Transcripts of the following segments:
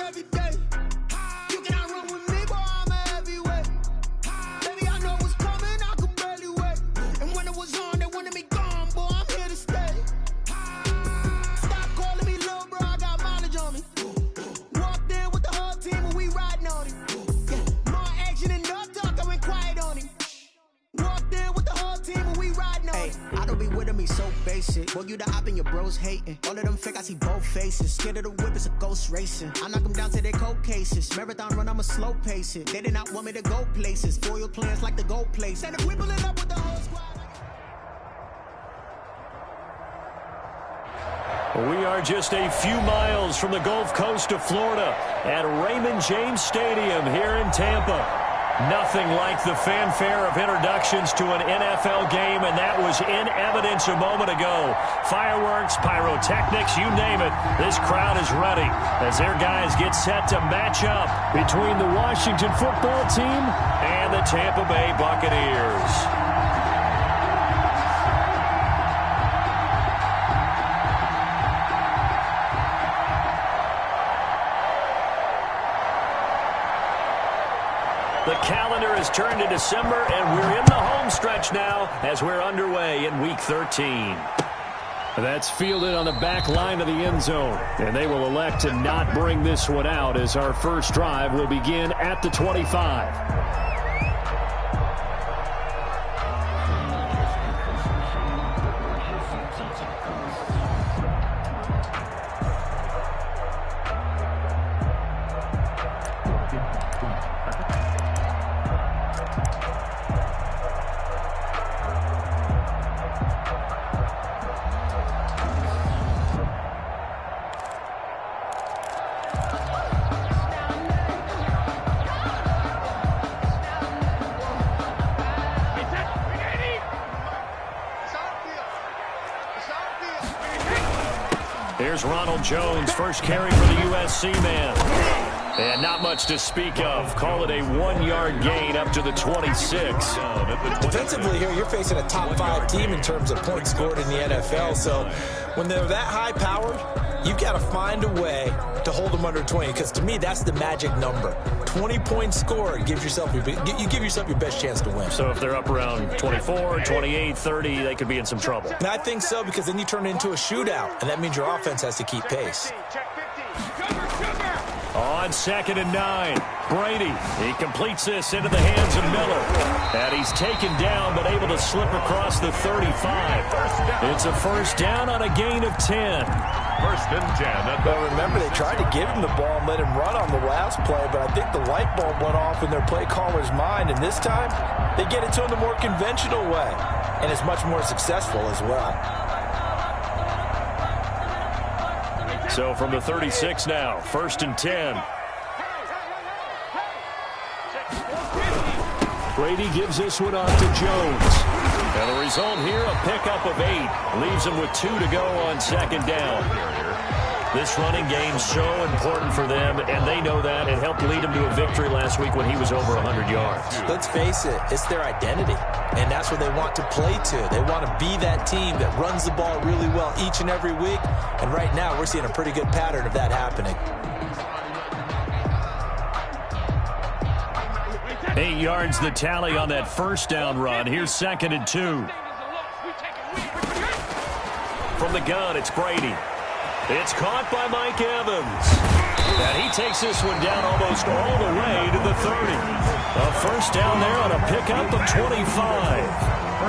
every day. You cannot run with me, boy, I'm a heavyweight. Baby, I know what's coming, I could barely wait. And when it was on, they wanted me gone, boy, I'm here to stay. Stop calling me little bro, I got mileage on me. Walked in with the whole team and we riding on him. Yeah, more action and no talk, I went quiet on him. Walked in with the whole team and we riding on him. I don't be with me so basic. Boy, you the op and your bros hating. All of them fake, I see both faces. Scared of the whip, it's a ghost racing. I knock them down to their cold cases. Marathon run, I'ma slow pace it. They did not want me to go places. Foil plans like the gold place. And if we pull it up with the whole squad. We are just a few miles from the Gulf Coast of Florida at Raymond James Stadium here in Tampa. Nothing like the fanfare of introductions to an NFL game, and that was in evidence a moment ago. Fireworks, pyrotechnics, you name it. This crowd is ready as their guys get set to match up between the Washington football team and the Tampa Bay Buccaneers. The calendar has turned to December, and we're in the home stretch now as we're underway in Week 13. That's fielded on the back line of the end zone, and they will elect to not bring this one out as our first drive will begin at the 25. Here's Ronald Jones, first carry for the USC man. And not much to speak of. Call it a 1-yard gain up to the 26. Defensively here, you're facing a top 5 team in terms of points scored in the NFL. So when they're that high-powered, you've got to find a way to hold them under 20. Because to me, that's the magic number. 20-point score gives yourself you give yourself your best chance to win. So if they're up around 24, 28, 30, they could be in some trouble. And I think so, because then you turn it into a shootout, and that means your offense has to keep pace. On 2nd and 9, Brady. He completes this into the hands of Miller. And he's taken down, but able to slip across the 35. It's a first down on a gain of 10. First and 10. But remember, they tried to give him the ball and let him run on the last play, but I think the light bulb went off in their play caller's mind, and this time they get it to him the more conventional way, and it's much more successful as well. So from the 36 now, 1st and 10. Brady gives this one off to Jones. And the result here, a pickup of 8. Leaves him with 2 to go on 2nd down. This running game's so important for them, and they know that. It helped lead him to a victory last week when he was over 100 yards. Let's face it, it's their identity, and that's what they want to play to. They want to be that team that runs the ball really well each and every week, and right now we're seeing a pretty good pattern of that happening. 8 yards the tally on that first down run. Here's 2nd and 2. From the gun, it's Brady. It's caught by Mike Evans. And he takes this one down almost all the way to the 30. A first down there on a pickup of 25. I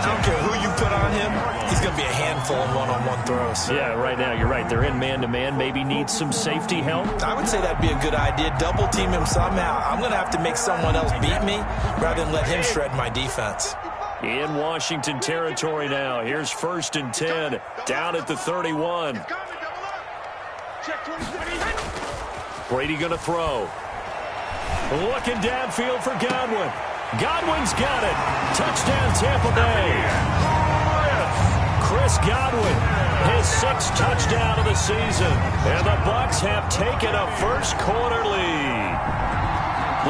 don't care who you put on him, he's going to be a handful in one-on-one throws. Yeah, right now, you're right. They're in man-to-man. Maybe need some safety help. I would say that'd be a good idea. Double team him somehow. I'm going to have to make someone else beat me rather than let him shred my defense. In Washington territory now. Here's 1st and 10. Down at the 31. Brady going to throw. Looking downfield for Godwin. Godwin's got it. Touchdown, Tampa Bay. Chris Godwin, his 6th touchdown of the season. And the Bucs have taken a first quarter lead.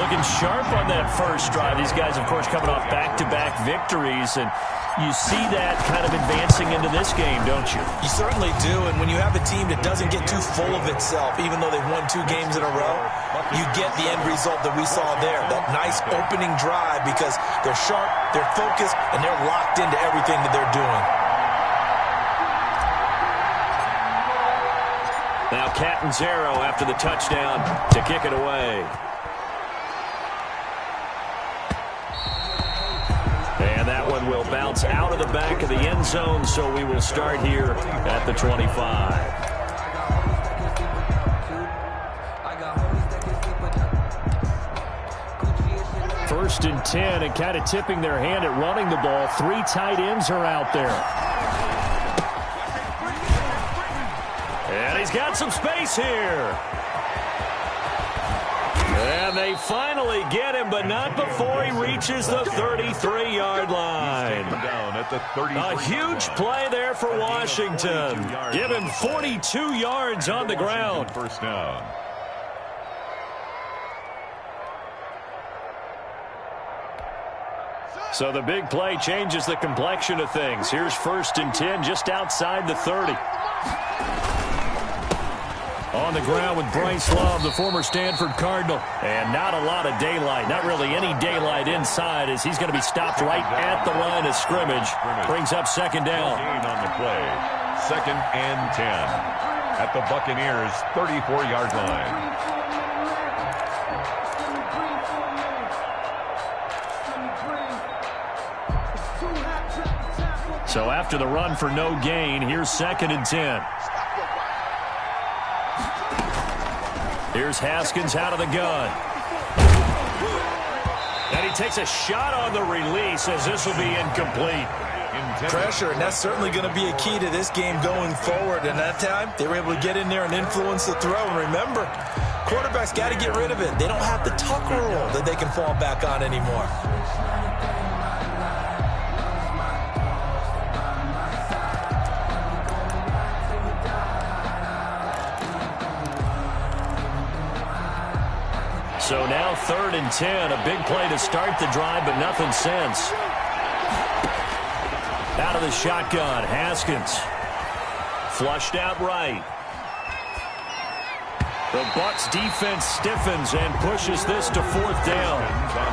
Looking sharp on that first drive. These guys, of course, coming off back-to-back victories, and you see that kind of advancing into this game, don't you? You certainly do, and when you have a team that doesn't get too full of itself, even though they've won 2 games in a row, you get the end result that we saw there, that nice opening drive, because they're sharp, they're focused, and they're locked into everything that they're doing. Now Catanzaro after the touchdown to kick it away. And that one will bounce out of the back of the end zone, so we will start here at the 25. First and 10, and kind of tipping their hand at running the ball. 3 tight ends are out there. And he's got some space here. And they finally get him, but not before he reaches the 33-yard line. A huge play there for Washington. Give him 42 yards on the ground. First down. So the big play changes the complexion of things. Here's first and 10 just outside the 30. On the ground with Bryce Love, the former Stanford Cardinal. And not a lot of daylight, not really any daylight inside, as he's going to be stopped right at the line of scrimmage. Brings up second down. Gain on the play. 2nd and 10 at the Buccaneers' 34-yard line. So after the run for no gain, here's 2nd and 10. Here's Haskins out of the gun. And he takes a shot on the release, as this will be incomplete. Pressure, and that's certainly going to be a key to this game going forward. And that time, they were able to get in there and influence the throw. And remember, quarterbacks got to get rid of it. They don't have the tuck rule that they can fall back on anymore. So now 3rd and 10, a big play to start the drive, but nothing since. Out of the shotgun, Haskins. Flushed out right. The Bucs defense stiffens and pushes this to 4th down.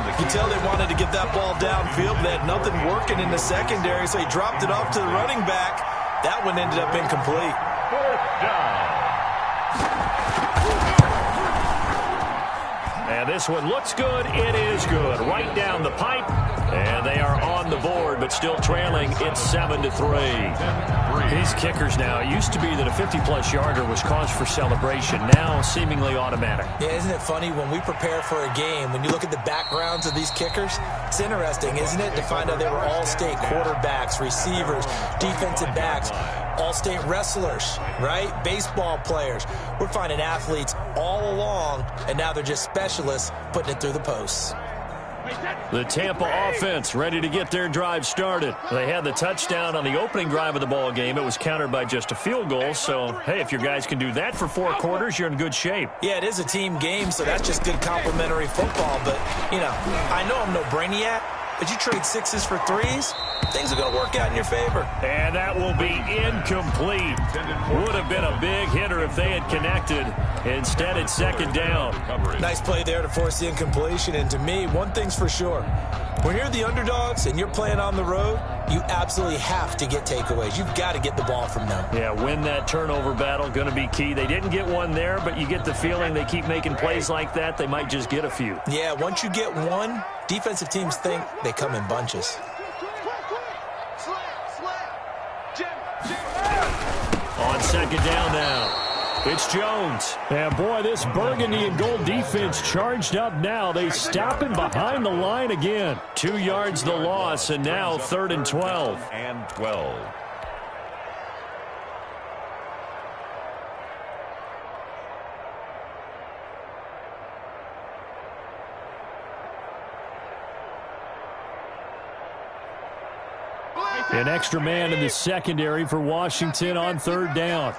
You can tell they wanted to get that ball downfield. They had nothing working in the secondary, so he dropped it off to the running back. That one ended up incomplete. 4th down. And this one looks good. It is good. Right down the pipe. And they are on the board, but still trailing. It's 7-3. These kickers now, it used to be that a 50-plus yarder was cause for celebration. Now seemingly automatic. Yeah, isn't it funny when we prepare for a game, when you look at the backgrounds of these kickers, it's interesting, isn't it, to find out they were all-state quarterbacks, receivers, defensive backs, all-state wrestlers, right? Baseball players. We're finding athletes all along, and now they're just specialists putting it through the posts. The Tampa offense ready to get their drive started. They had the touchdown on the opening drive of the ball game. It was countered by just a field goal. So, hey, if your guys can do that for 4 quarters, you're in good shape. Yeah, it is a team game, so that's just good complimentary football. But, you know, I know I'm no brainiac, but you trade 6s for 3s, things are going to work out in your favor. And that will be incomplete. Would have been a big hitter if they had connected. Instead, it's 2nd down. Nice play there to force the incompletion. And to me, one thing's for sure. When you're the underdogs and you're playing on the road, you absolutely have to get takeaways. You've got to get the ball from them. Yeah, win that turnover battle, going to be key. They didn't get one there, but you get the feeling they keep making plays like that, they might just get a few. Yeah, once you get one, defensive teams think they come in bunches. On 2nd down now. It's Jones. And boy, this burgundy and gold defense charged up now. They stop him behind the line again. 2 yards the loss, and now 3rd and 12. And 12. An extra man in the secondary for Washington on 3rd down.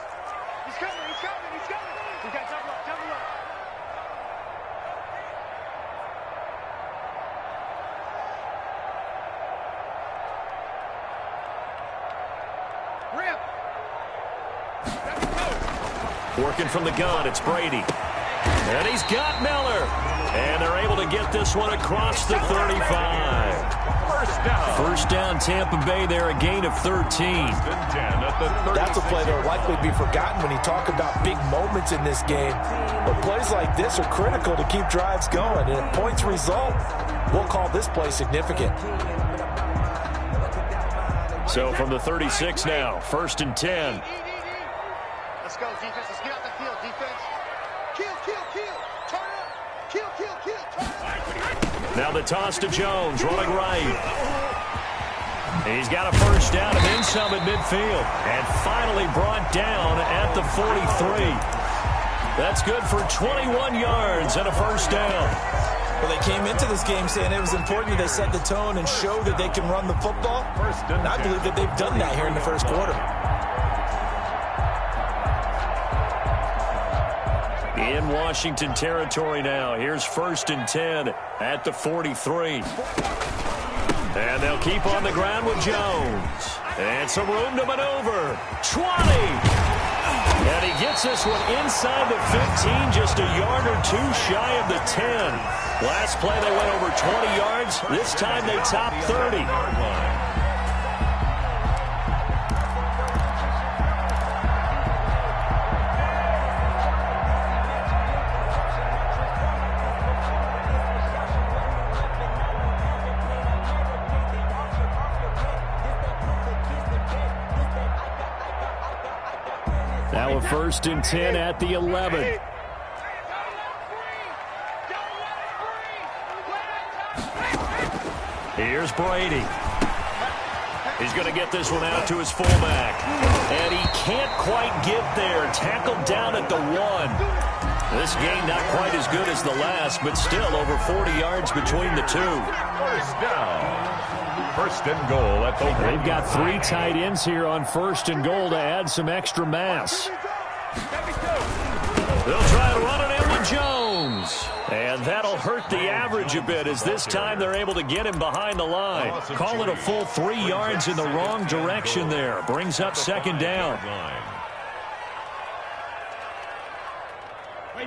Working from the gun, it's Brady. And he's got Miller. And they're able to get this one across the 35. First down, Tampa Bay there, a gain of 13. That's a play that will likely be forgotten when you talk about big moments in this game. But plays like this are critical to keep drives going. And if points result, we'll call this play significant. So from the 36 now, 1st and 10. Let's go, defense. Let's get out the field, defense. Kill, kill, kill. Turn up. Kill, kill, kill. Turn up. Now the toss to Jones, running right. He's got a first down and then some at midfield. And finally brought down at the 43. That's good for 21 yards and a first down. Well, they came into this game saying it was important that they set the tone and show that they can run the football. And I believe that they've done that here in the first quarter. In Washington territory now. Here's 1st and 10 at the 43. And they'll keep on the ground with Jones. And some room to maneuver. 20. And he gets this one inside the 15, just a yard or two shy of the 10. Last play they went over 20 yards. This time they top 30. Now a 1st and 10 at the 11. Here's Brady. He's going to get this one out to his fullback. And he can't quite get there. Tackled down at the 1. This game not quite as good as the last, but still over 40 yards between the two. First down. 1st and goal at the 1. They've got 3 tight ends here on 1st and goal to add some extra mass. They'll try to run it in with Jones. And that'll hurt the average a bit as this time they're able to get him behind the line. Call it a full 3 yards in the wrong direction there. Brings up 2nd down.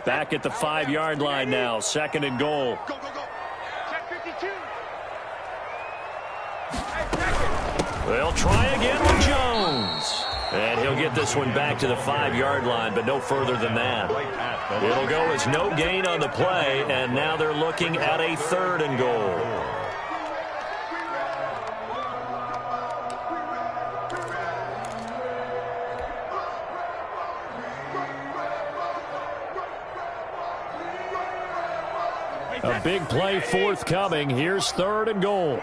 Back at the 5-yard line now. 2nd and goal. Go, go, go. Check 52. They'll try again with Jones. And he'll get this one back to the 5-yard line, but no further than that. It'll go as no gain on the play, and now they're looking at a 3rd and goal. A big play forthcoming. Here's 3rd and goal.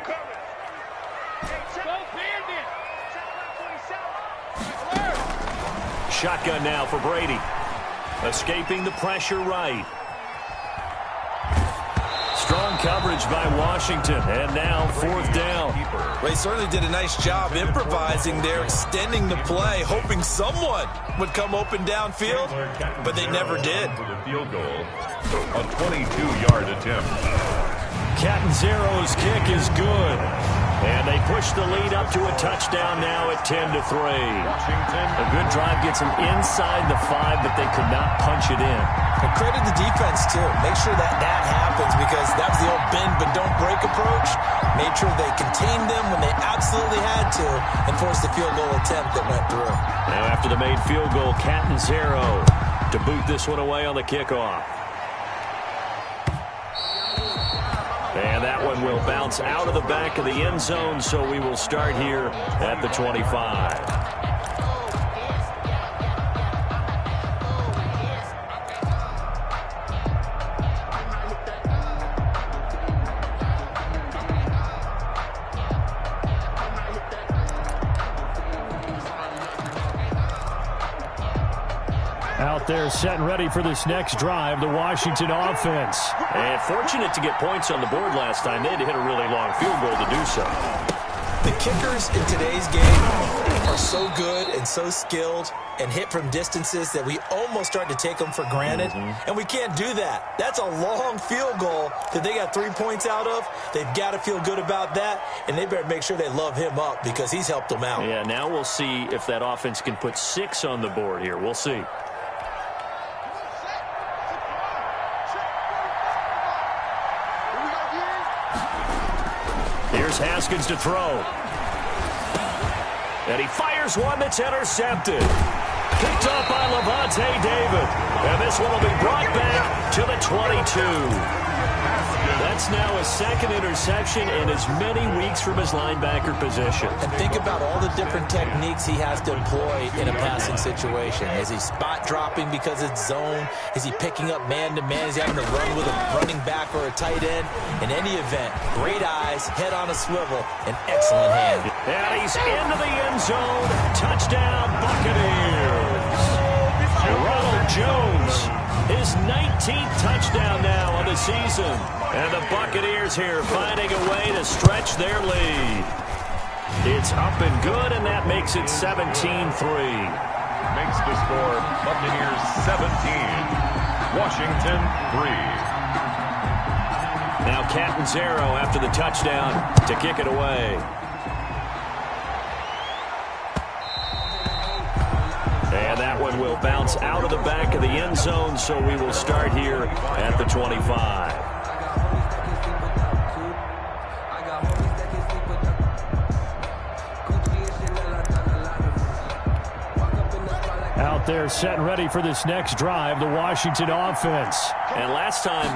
Shotgun now for Brady. Escaping the pressure right. Strong coverage by Washington. And now 4th down. They certainly did a nice job improvising there, extending the play, hoping someone would come open downfield, but they never did. For the field goal, a 22-yard attempt. Catanzaro's kick is good. And they push the lead up to a touchdown now at 10-3. A good drive gets them inside the 5, but they could not punch it in. And credit the defense, too. Make sure that happens because that was the old bend but don't break approach. Made sure they contained them when they absolutely had to and forced the field goal attempt that went through. Now after the made field goal, Catanzaro to boot this one away on the kickoff. And that one will bounce out of the back of the end zone, so we will start here at the 25. Out there set and ready for this next drive, the Washington offense. And fortunate to get points on the board last time. They had to hit a really long field goal to do so. The kickers in today's game are so good and so skilled and hit from distances that we almost start to take them for granted. And we can't do that. That's a long field goal that they got 3 points out of. They've got to feel good about that, and they better make sure they love him up because he's helped them out. Yeah, now we'll see if that offense can put 6 on the board here. We'll see. Here's Haskins to throw. And he fires one that's intercepted. Picked up by Levante David. And this one will be brought back to the 22. That's now a second interception in as many weeks from his linebacker position. And think about all the different techniques he has to employ in a passing situation. Is he spot dropping because it's zone? Is he picking up man-to-man? Is he having to run with a running back or a tight end? In any event, great eyes, head on a swivel, and excellent hand. And he's into the end zone. Touchdown, Buccaneers. Ronald Jones, his 19th touchdown now on the season. And the Buccaneers here finding a way to stretch their lead. It's up and good, and that makes it 17-3. Makes the score Buccaneers 17, Washington 3. Now Catanzaro after the touchdown to kick it away. And that one will bounce out of the back of the end zone, so we will start here at the 25. Out there set and ready for this next drive, the Washington offense. And last time,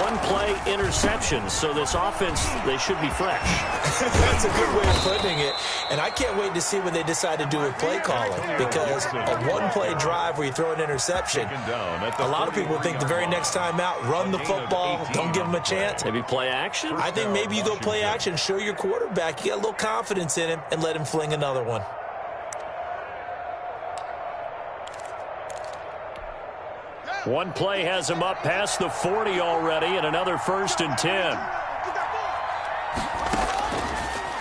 one play interception, so this offense, they should be fresh. That's a good way of putting it. And I can't wait to see what they decide to do with play calling, because a one-play drive where you throw an interception, a lot of people think the very next time out, run the football, don't give them a chance. Maybe play action? I think maybe you go play action, show your quarterback, you got a little confidence in him, and let him fling another one. One play has him up past the 40 already, and another 1st and 10.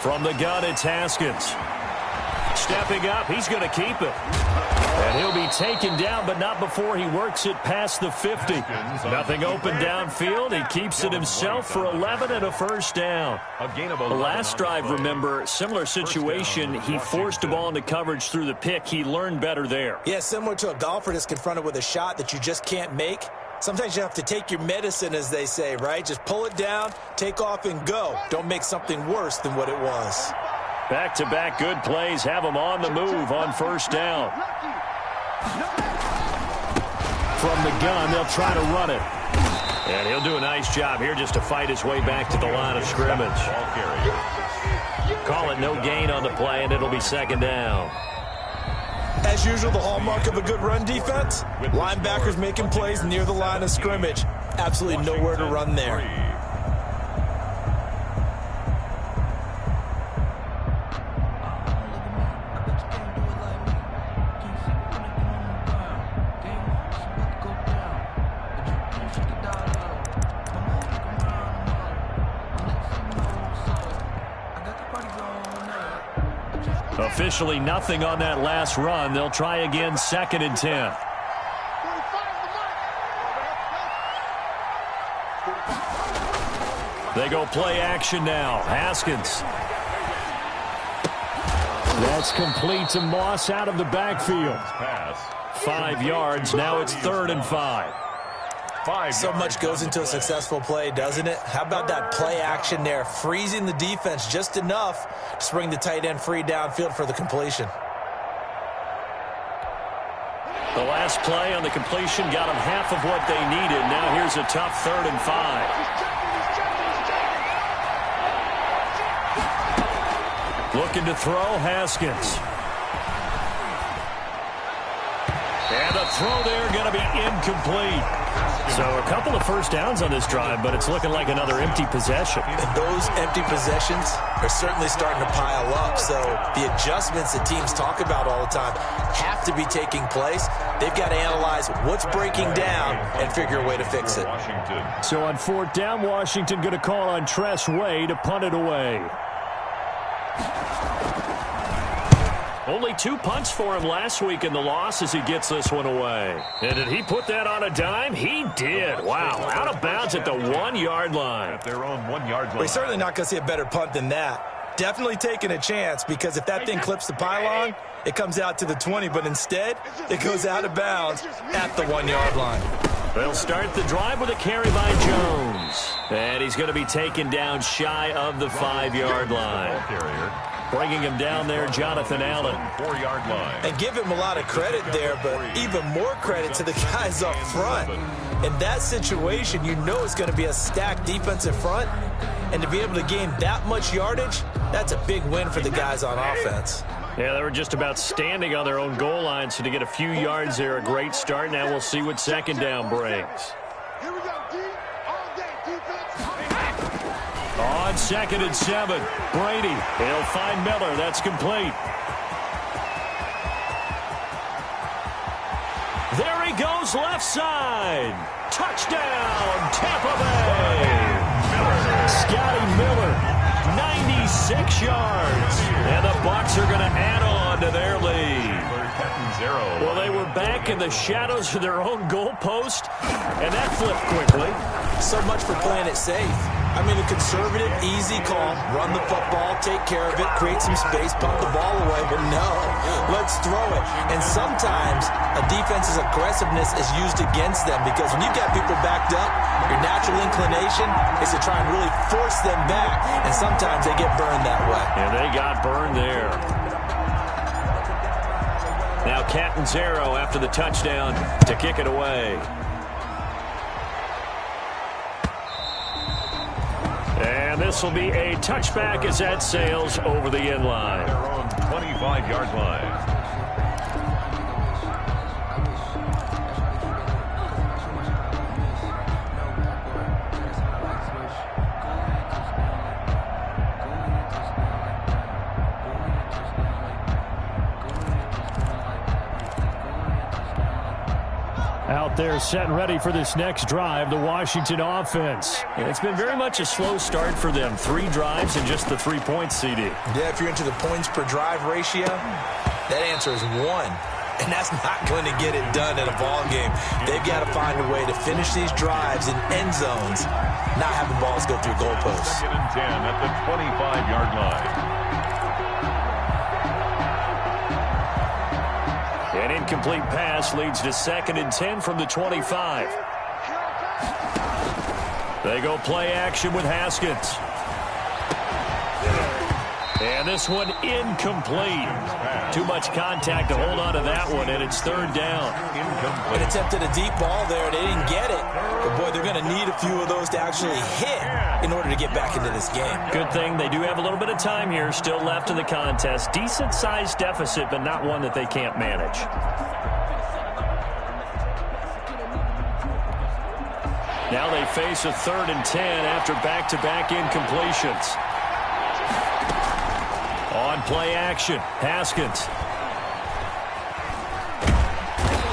From the gun, it's Haskins. Stepping up, he's going to keep it. And he'll be taken down, but not before he works it past the 50. Nothing open downfield. He keeps it himself for 11 and a 1st down. The last drive, remember, similar situation. He forced a ball into coverage through the pick. He learned better there. Yeah, similar to a golfer that's confronted with a shot that you just can't make. Sometimes you have to take your medicine, as they say, right? Just pull it down, take off, and go. Don't make something worse than what it was. Back-to-back good plays have him on the move on 1st down. From the gun, they'll try to run it. And he'll do a nice job here just to fight his way back to the line of scrimmage. Call it no gain on the play, and it'll be 2nd down. As usual, the hallmark of a good run defense, linebackers making plays near the line of scrimmage. Absolutely nowhere to run there. Officially nothing on that last run. They'll try again 2nd and 10. They go play action now. Haskins. That's complete to Moss out of the backfield. 5 yards. Now it's 3rd and 5. So much goes into a successful play, doesn't it? How about that play action there, freezing the defense just enough to bring the tight end free downfield for the completion. The last play on the completion got them half of what they needed. Now here's a tough 3rd and 5. Looking to throw, Haskins. And the throw there going to be incomplete. So a couple of 1st downs on this drive, but it's looking like another empty possession. And those empty possessions are certainly starting to pile up. So the adjustments that teams talk about all the time have to be taking place. They've got to analyze what's breaking down and figure a way to fix it. So on 4th down, Washington going to call on Tress Way to punt it away. Only 2 punts for him last week in the loss as he gets this one away. And did he put that on a dime? He did. Wow, out of bounds at the 1-yard line. At their own 1-yard line. We're certainly not going to see a better punt than that. Definitely taking a chance, because if that thing clips the pylon, it comes out to the 20, but instead, it goes out of bounds at the 1-yard line. They'll start the drive with a carry by Jones. And he's going to be taken down shy of the 5-yard line. Bringing him down there, Jonathan Allen. 4-yard line. And give him a lot of credit there, but even more credit to the guys up front. In that situation, you know it's going to be a stacked defensive front. And to be able to gain that much yardage, that's a big win for the guys on offense. Yeah, they were just about standing on their own goal line, so to get a few yards there, a great start. Now we'll see what second down brings. Here we go, D. All day defense. On 2nd and 7, Brady. He'll find Miller. That's complete. There he goes, left side. Touchdown, Tampa Bay. Scotty Miller, 96 yards. And the Bucs are going to add on to their lead. Well, they were back in the shadows of their own goalpost, and that flipped quickly. So much for playing it safe. I mean, a conservative, easy call, run the football, take care of it, create some space, pump the ball away, but no, let's throw it. And sometimes a defense's aggressiveness is used against them because when you've got people backed up, your natural inclination is to try and really force them back, and sometimes they get burned that way. And they got burned there. Now Catanzaro after the touchdown to kick it away. And this will be a touchback as that sails over the end line. Their own 25-yard line. Out there set and ready for this next drive, the Washington offense. And it's been very much a slow start for them. 3 drives and just the 3 points, CD. Yeah, if you're into the points per drive ratio, that answer is 1. And that's not going to get it done in a ball game. They've got to find a way to finish these drives in end zones, not having balls go through goalposts. 2nd and 10 at the 25-yard line. An incomplete pass leads to 2nd and 10 from the 25. They go play action with Haskins. And this one incomplete. Too much contact to hold on to that one, and it's 3rd down. It attempted a deep ball there. They didn't get it. But, boy, they're going to need a few of those to actually hit in order to get back into this game. Good thing they do have a little bit of time here still left in the contest. Decent-sized deficit, but not one that they can't manage. Now they face a 3rd and 10 after back-to-back incompletions. On play action, Haskins.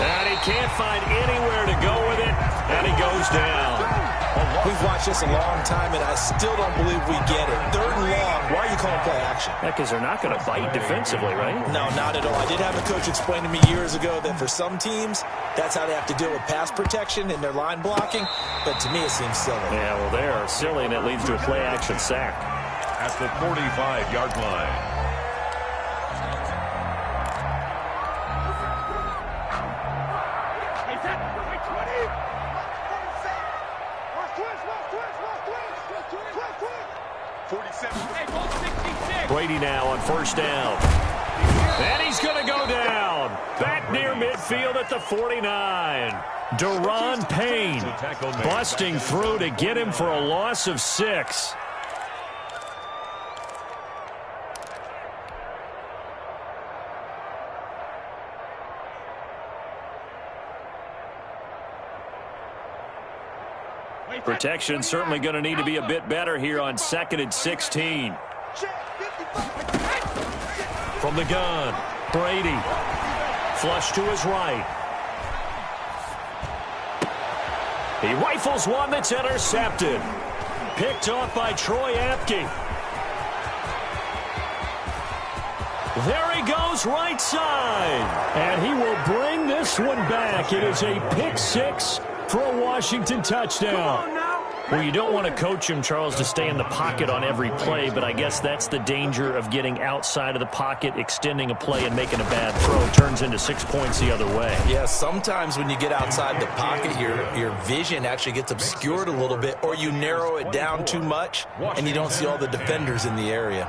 And he can't find anywhere to go with it, and he goes down. We've watched this a long time, and I still don't believe we get it. 3rd and long, why are you calling play action? Yeah, because they're not going to bite defensively, right? No, not at all. I did have a coach explain to me years ago that for some teams, that's how they have to deal with pass protection and their line blocking, but to me it seems silly. Yeah, well, they are silly, and it leads to a play action sack. At the 45-yard line. Brady now on 1st down. And he's going to go down. Back near midfield at the 49. Deron Payne busting through to get him for a loss of 6. Protection certainly going to need to be a bit better here on 2nd and 16. From the gun, Brady. Flush to his right. He rifles one that's intercepted. Picked off by Troy Apke. There he goes, right side. And he will bring this one back. It is a pick 6 for a Washington touchdown. Well, you don't want to coach him, Charles, to stay in the pocket on every play, but I guess that's the danger of getting outside of the pocket, extending a play, and making a bad throw. It turns into 6 points the other way. Yeah, sometimes when you get outside the pocket, your vision actually gets obscured a little bit, or you narrow it down too much, and you don't see all the defenders in the area.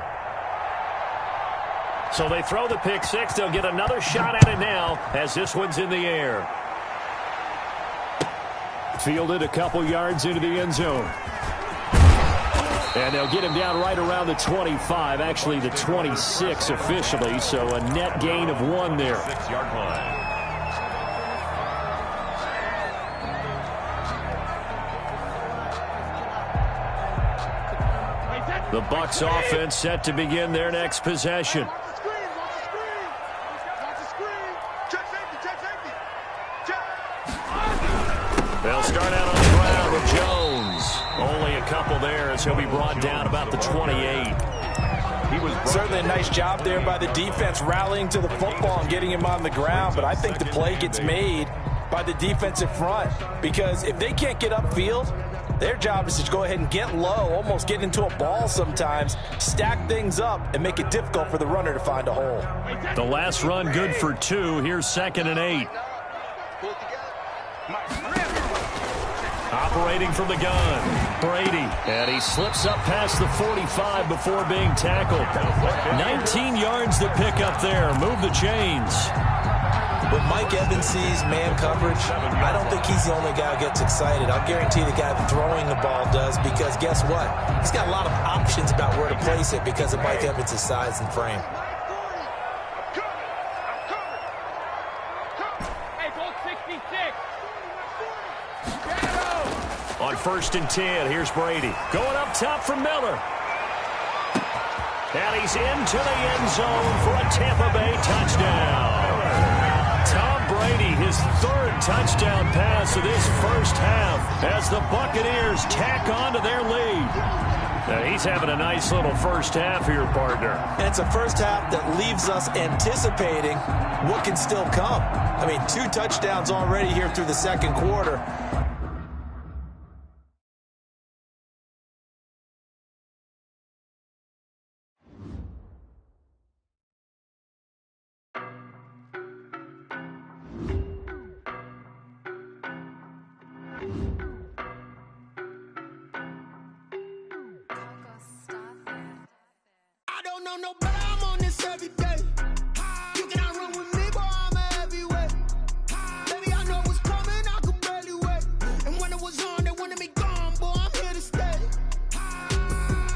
So they throw the pick six. They'll get another shot at it now as this one's in the air. Fielded a couple yards into the end zone. And they'll get him down right around the 25, actually the 26 officially, so a net gain of 1 there. 6-yard line. The Bucs offense set to begin their next possession. They'll start out on the ground with Jones. Only a couple there as he'll be brought down about the 28. He was certainly a nice job there by the defense rallying to the football and getting him on the ground, but I think the play gets made by the defensive front because if they can't get upfield, their job is to go ahead and get low, almost get into a ball sometimes, stack things up, and make it difficult for the runner to find a hole. The last run good for 2. Here's 2nd and 8. Operating from the gun, Brady. And he slips up past the 45 before being tackled. 19 yards to pick up there. Move the chains. When Mike Evans sees man coverage, I don't think he's the only guy who gets excited. I'll guarantee the guy throwing the ball does because guess what? He's got a lot of options about where to place it because of Mike Evans' size and frame. On 1st and 10, here's Brady. Going up top for Miller. And he's into the end zone for a Tampa Bay touchdown. Tom Brady, his 3rd touchdown pass of this first half as the Buccaneers tack on to their lead. Now he's having a nice little first half here, partner. And it's a first half that leaves us anticipating what can still come. I mean, 2 touchdowns already here through the 2nd quarter. No, but I'm on this every day. You cannot run with me, boy, I'm a heavyweight. Baby, I know what's coming, I could barely wait. And when it was on, they wanted me gone, boy, I'm here to stay.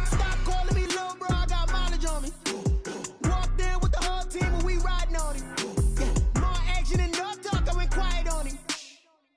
Stop calling me little bro, I got mileage on me. Walked in with the whole team and we riding on him. Yeah, more action and no talk, I went quiet on him.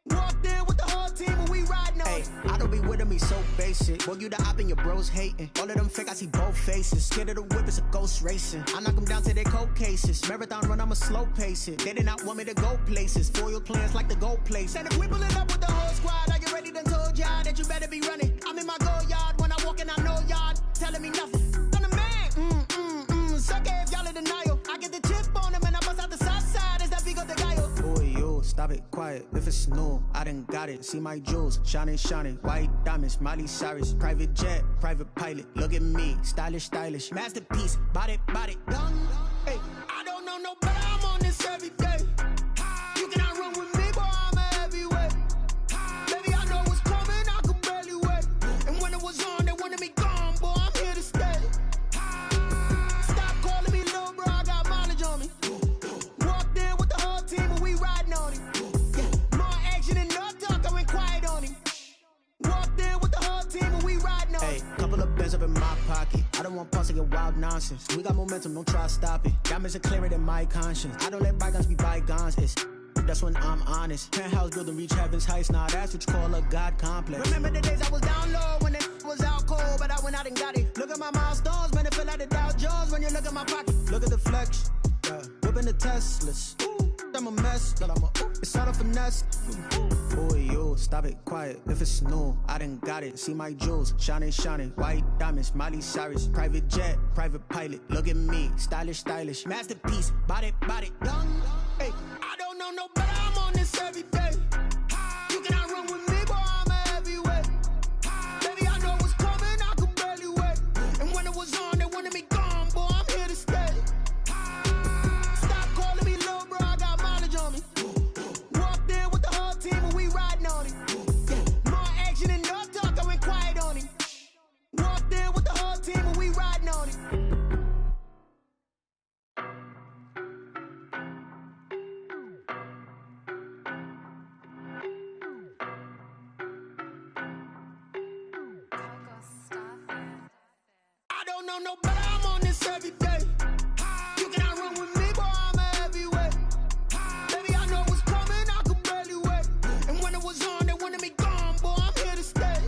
Walked in with the whole team and we riding on him. I don't be with me so basic. Boy, you the op and your bros hating. All of them fake, I see both faces. Scared of the whip, it's a ghost racing. I knock them down to their cold cases. Marathon run, I'ma slow pace it. They did not want me to go places. Foil plans like the gold place. And if we pull it up with the whole squad, are you ready? Done told y'all that you better be running. I'm in my go yard. When I walk in, I know y'all telling me nothing. I'm the man. Suck it if y'all in denial. I get the chip on them and I bust out the south side. Is that Vigo de Gallo? Boy, yo, stop it, quiet. If it's new, I done got it. See my jewels, shining, shining. White diamonds, Miley Cyrus. Private jet, private pilot. Look at me, stylish, stylish. Masterpiece, body, done. Hey, I don't know no better, I'm on this every day. You cannot run with me, boy, I'm a heavyweight. Baby, I know what's coming, I could barely wait. And when it was on, they wanted me gone, boy, I'm here to stay. Stop calling me little bro, I got mileage on me. Walked in with the whole team and we riding on him. Yeah, more action and no talk, I went quiet on him. Walked in with the whole team and we riding on him. hey, couple of bands up in my pocket. I don't want pause to get wild nonsense. We got momentum, don't try to stop it. Diamonds are clearer than my conscience. I don't let bygones be bygones. That's when I'm honest. Penthouse building reach heaven's heights. Nah, that's what you call a God complex. Remember the days I was down low when it was out cold, but I went out and got it. Look at my milestones, man, it feel like the Dow Jones when you look at my pocket. Look at the flex. Yeah. Whipping the Teslas. I'm a mess, but it's all a finesse. Boy, yo, stop it, quiet. If it's new, I done got it. See my jewels, shining, shining. White diamonds, Miley Cyrus. Private jet, private pilot. Look at me, stylish, stylish. Masterpiece, body, done. Hey, I don't know no better, I'm on this every day. You cannot run with me, boy, I'm a heavyweight. know no better, I'm on this every day. You cannot run with me, boy, I'm a heavyweight. Baby, I know what's coming, I could barely wait. And when it was on, they wanted me gone, boy, I'm here to stay.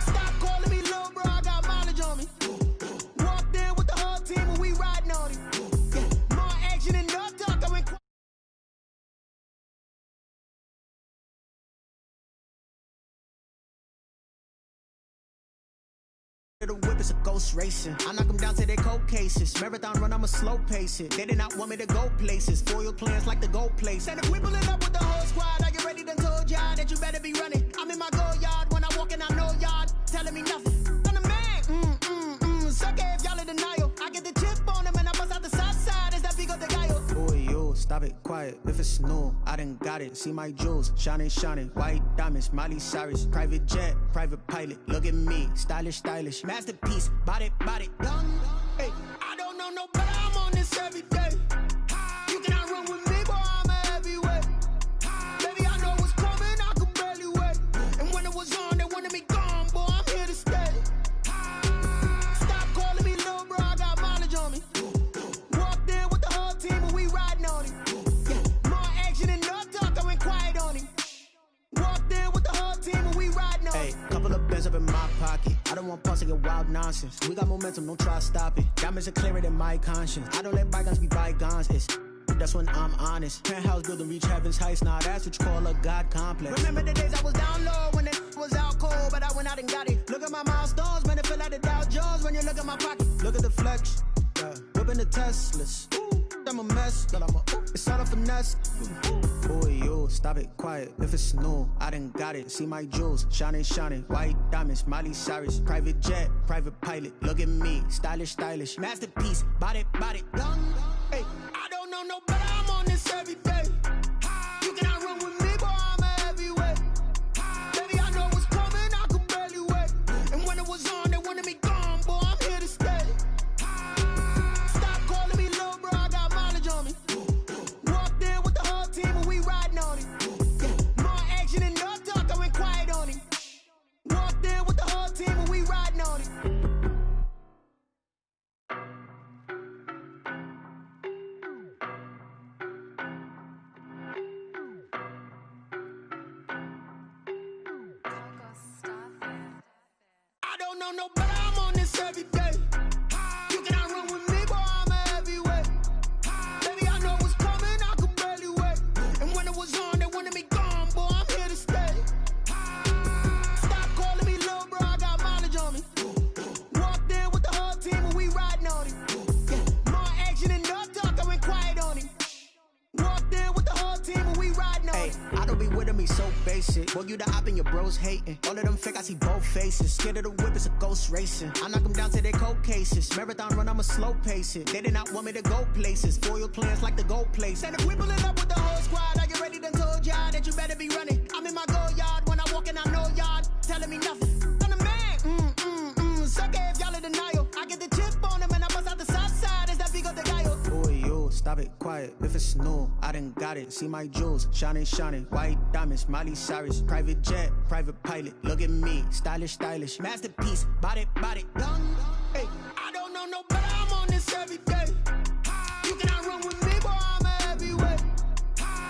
Stop calling me little bro, I got mileage on me. Walked in with the whole team and we riding on it. Yeah, more action and no talk, I went The whip is a ghost racing. I knock them down to their cold cases. Marathon run, I'ma slow pace it. They did not want me to go places. Foil plans like the gold place. And if we pulling up with the whole squad, are you ready? Done told y'all that you better be running. I'm in my go yard when I walk in, I know y'all telling me nothing. I'm the man. Suck it if y'all in denial. I get the chip on them and I bust out the south side. Is that Vigo de Gallo? Boy, yo, stop it, quiet. If it's new, I done got it. See my jewels, shining, white diamonds, Miley Cyrus, private jet, private pilot. Look at me, stylish, masterpiece, body, done. Hey, I don't know no better, I'm on this every day. You cannot run with me, boy, I'm a heavyweight. Baby, I know what's coming, I could barely wait. And when it was on, they wanted me gone, boy, I'm here to stay. Stop calling me little bro, I got mileage on me. Walked in with the whole team and we riding on it. Yeah, more action and no talk, I went quiet on it. Walked in with the whole team and we riding on it. Hey, couple of bands up in my pocket. I don't want pulse to get wild nonsense. We got momentum, don't try to stop it. Diamonds are clearer than my conscience. I don't let bygones be bygones. That's when I'm honest. Penthouse building, reach heaven's heights. Nah, that's what you call a God complex. Remember the days I was down low when it was out cold, but I went out and got it. Look at my milestones, man, it feel like the Dow Jones when you look at my pocket. Look at the flex, whipping the Teslas. I'm a mess, but it's all a finesse. Boy, yo, stop it, quiet. If it's new, I done got it. See my jewels, shining, white diamonds, Miley Cyrus, private jet, private pilot. Look at me, stylish, masterpiece, body, done. Hey, I don't know no better, I'm on this every day. You cannot run with me, boy, I'm a heavyweight. Baby, I know what's coming, I could barely wait. And when it was on, they wanted me gone, boy, I'm here to stay. Stop calling me little bro, I got mileage on me. Walked in with the whole team and we riding on it. Yeah, more action and no talk, I went quiet on it. Walked in with the whole team and we riding on it. I don't know no better, I'm on this every day. You cannot run with me, boy, I'm a heavyweight. Baby, I know what's coming, I could barely wait. And when it was on, they wanted me gone, boy, I'm here to stay. Stop calling me little bro, I got mileage on me. Walked in with the whole team and we riding on it. Yeah, more action and no talk, I went quiet on it. Walked in with the whole team and we riding on it. I don't be with me so basic. Boy, you the op and your bros hating. All of them fake, I see both faces. Scared of the whip, it's a ghost racing. I knock them down to their cold cases. Marathon run, I'ma slow pace it. They did not want me to go places. Foil plans like the gold place. And if we pulling up with the whole squad, are you ready? Done told y'all that you better be running. I'm in my go yard when I walk in, I know y'all telling me nothing. I'm the man. Suck it if y'all in denial. I get the chip on them and I bust out the south side. Is that Vigo de Gallo? Boy, yo, stop it, quiet. If it's new, I done got it. See my jewels, shining, white diamonds, Miley Cyrus, private jet, private pilot. Look at me, stylish, masterpiece, body, done. Hey, I don't know no better, I'm on this every day. You cannot run with me, boy, I'm a heavyweight.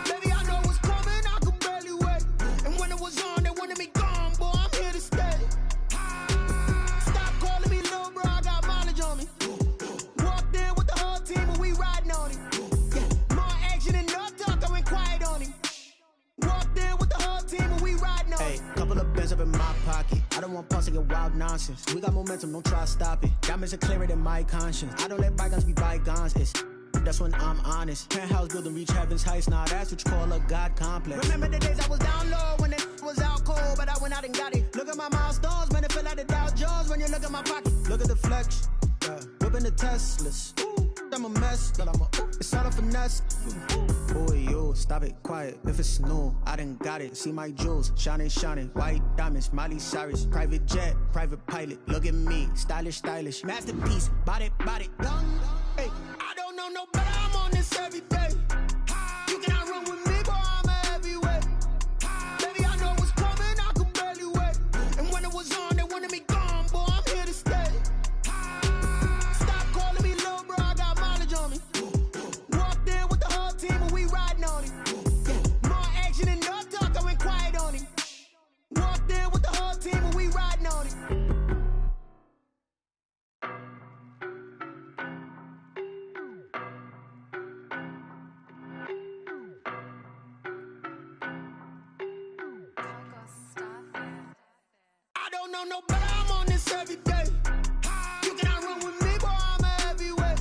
Baby, I know what's coming, I could barely wait. And when it was on, they wanted me gone, boy, I'm here to stay. Stop calling me little bro, I got mileage on me. Walked in with the whole team and we riding on it. Yeah, more action and no talk, I went quiet on it. Walked in with the whole team and we riding on it. Hey, couple of bands up in my pocket. I don't want pulse to get wild nonsense. We got momentum, don't try to stop it. Diamonds are clearer than my conscience. I don't let bygones be bygones. That's when I'm honest. Penthouse building, reach heaven's heights. Nah, that's what you call a God complex. Remember the days I was down low when it was out cold, but I went out and got it. Look at my milestones, man, it feel like the Dow Jones when you look at my pocket. Look at the flex, whipping the Teslas. I'm a mess, but it's all a finesse. Boy, yo, stop it, quiet. If it's new, I done got it. See my jewels, shining, white diamonds, Miley Cyrus, private jet, private pilot. Look at me, stylish, masterpiece, body, done. Hey, I don't know no better, I'm on this every day. You cannot run with me, boy, I'm a heavyweight. Baby, I know what's coming, I could barely wait. And when it was on, they wanted me gone, boy, I'm here to stay. know no better, I'm on this every day. You cannot run with me, boy, I'm a heavyweight.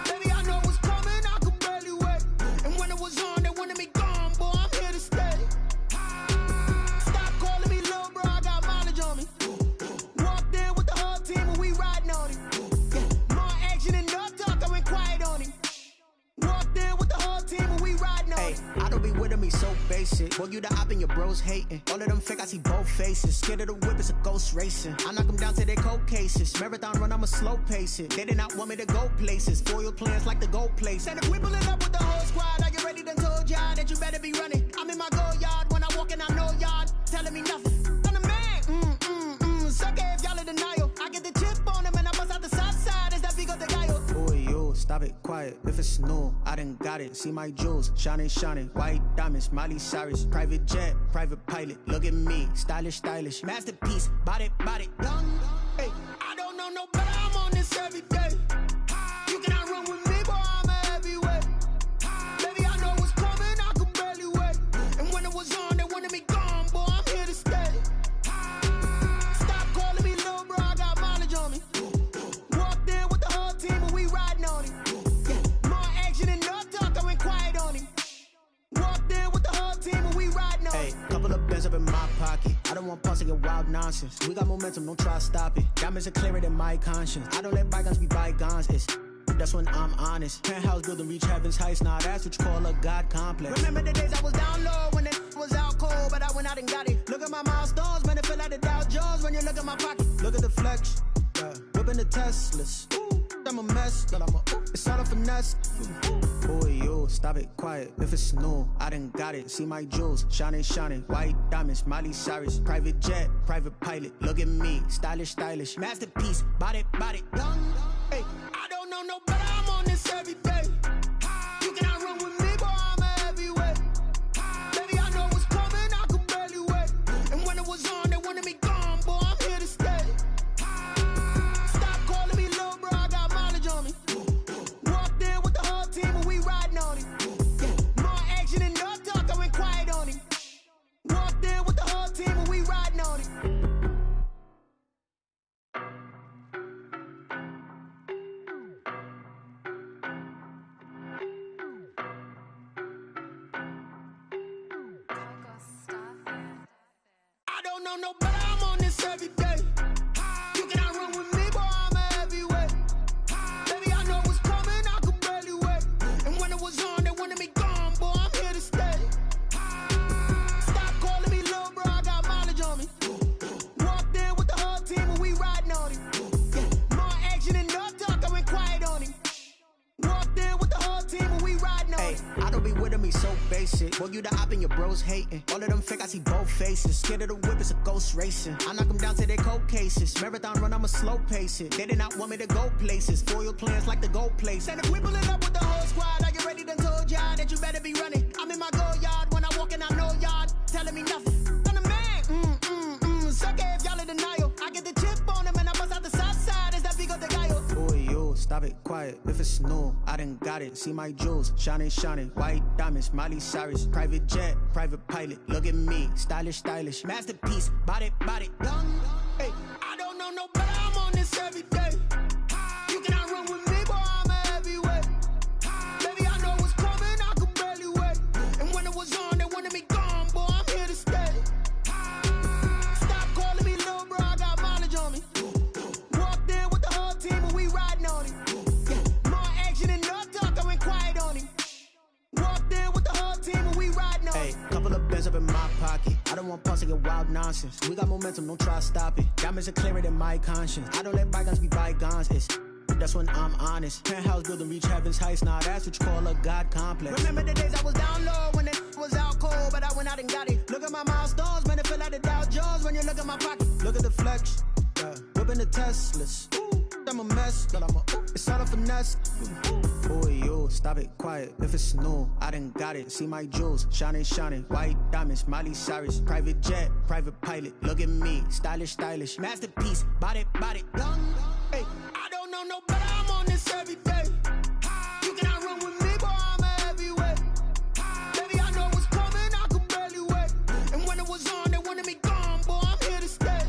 Baby, I know what's coming, I could barely wait. And when it was on, they wanted me gone, boy, I'm here to stay. Stop calling me little bro, I got mileage on me. Walked in with the whole team and we riding on it. Yeah, more action and no talk, I went quiet on him. Walked in with the whole team and we riding on it. I don't be with him, he's so basic. Boy, you the op and your bros hating. All of them fake, I see both faces. Scared of the whip, it's a ghost racing. I knock them down to their cold cases. Marathon run, I'ma slow pace it. They did not want me to go places. Foil plans like the gold place. And if we pulling up with the whole squad, I get ready to told y'all that you better be running. I'm in my go yard when I walk in, I know y'all telling me nothing. I'm the man, sucker if y'all in denial. I get the chip on him and I bust out the south side. Is that big of the guy? Boy, yo, stop it, quiet. If it's new, I done got it. See my jewels, shining, shining. White diamonds, Miley Cyrus. Private jet, private pilot. Look at me, stylish, stylish. Masterpiece, body, young. Hey, I don't know no better, I'm on this every day. You cannot run with me, boy, I'm a heavyweight. Baby, I know what's coming, I could barely wait. And when it was on, they wanted me gone, boy, I'm here to stay. Stop calling me little bro, I got mileage on me. Walked in with the whole team and we riding on it. Yeah, more action and no talk, I went quiet on him. Walked in with the whole team and we riding on it. hey, couple of bins up in my pocket. I don't want pause to get wild nonsense. We got momentum, don't try to stop it. Diamonds are clearer than my conscience. I don't let bygones be bygones. That's when I'm honest. Penthouse building, reach heaven's heights. Nah, that's what you call a God complex. Remember the days I was down low when it was out cold, but I went out and got it. Look at my milestones, man, it feel like the Dow Jones when you look at my pocket. Look at the flex, whipping the Teslas. I'm a mess, but it's all a finesse. Boy, yo, stop it, quiet. If it's new, I done got it. See my jewels, shining, shining. White diamonds, Miley Cyrus. Private jet, private pilot. Look at me, stylish, stylish. Masterpiece, body, young. Hey, I don't know no better, I'm on this every day. You cannot run with me, boy, I'm a heavyweight. Baby, I know what's coming, I could barely wait. And when it was on, they wanted me gone, boy, I'm here to stay. Stop calling me little bro, I got mileage on me. Walked in with the whole team and we riding on it. Yeah, more action and no talk, I went quiet on him. Walked in with the whole team and we riding on it. I don't know no better, I'm on this every day. You cannot run with me, boy, I'm a heavyweight. Baby, I know what's coming, I could barely wait. And when it was on, they wanted me gone, boy, I'm here to stay. Stop calling me little bro, I got mileage on me. Walked in with the whole team and we riding on it. Yeah, more action and no talk, I went quiet on him. Walked in with the whole team and we riding on it. I don't be with him, he's so basic. Boy, you the op and your bros hating. All of them fake, I see both faces. Scared of the whip, it's a ghost racing. I knock them down to their cold cases. Marathon run, I'ma slow pace it. They did not want me to go places. Foil plans like the gold place. And if we pulling up with the whole squad, I get ready to told y'all that you better be running. I'm in my go yard when I walk in, I know y'all telling me nothing. I'm the man, sucker if y'all in denial. I get the chip on him and I bust out the south side. Is that big of the guy? Boy, yo, stop it, quiet. If it's new, I done got it. See my jewels, shining, shining. White diamonds, Miley Cyrus. Private jet, private pilot. Look at me, stylish, stylish. Masterpiece, body, young. Hey, I don't know no better, I'm on this every day. You cannot run with me, boy, I'm a heavyweight. Baby, I know what's coming, I could barely wait. And when it was on, they wanted me gone, boy, I'm here to stay. Stop calling me little bro, I got mileage on me. Walked in with the whole team and we riding on it. Yeah, more action and no talk, I went quiet on him. Walked in with the whole team and we riding on it. Hey, couple of bins up in my pocket. I don't want pause to get wild nonsense. We got momentum, don't try to stop it. Diamonds are clearer than my conscience. I don't let bygones be bygones. That's when I'm honest. Penthouse building, reach heaven's heights. Nah, that's what you call a God complex. Remember the days I was down low when it was out cold, but I went out and got it. Look at my milestones, man, it feel like the Dow Jones when you look at my pocket. Look at the flex, whipping the Teslas. I'm a mess, but it's all a finesse. Boy, yo, stop it, quiet. If it's new, I done got it. See my jewels, shining, shining. White diamonds, Miley Cyrus. Private jet, private pilot. Look at me, stylish, stylish. Masterpiece, body, young. Hey, I don't know no better, I'm on this every day. You cannot run with me, boy, I'm a heavyweight. Baby, I know what's coming, I could barely wait. And when it was on, they wanted me gone, boy, I'm here to stay.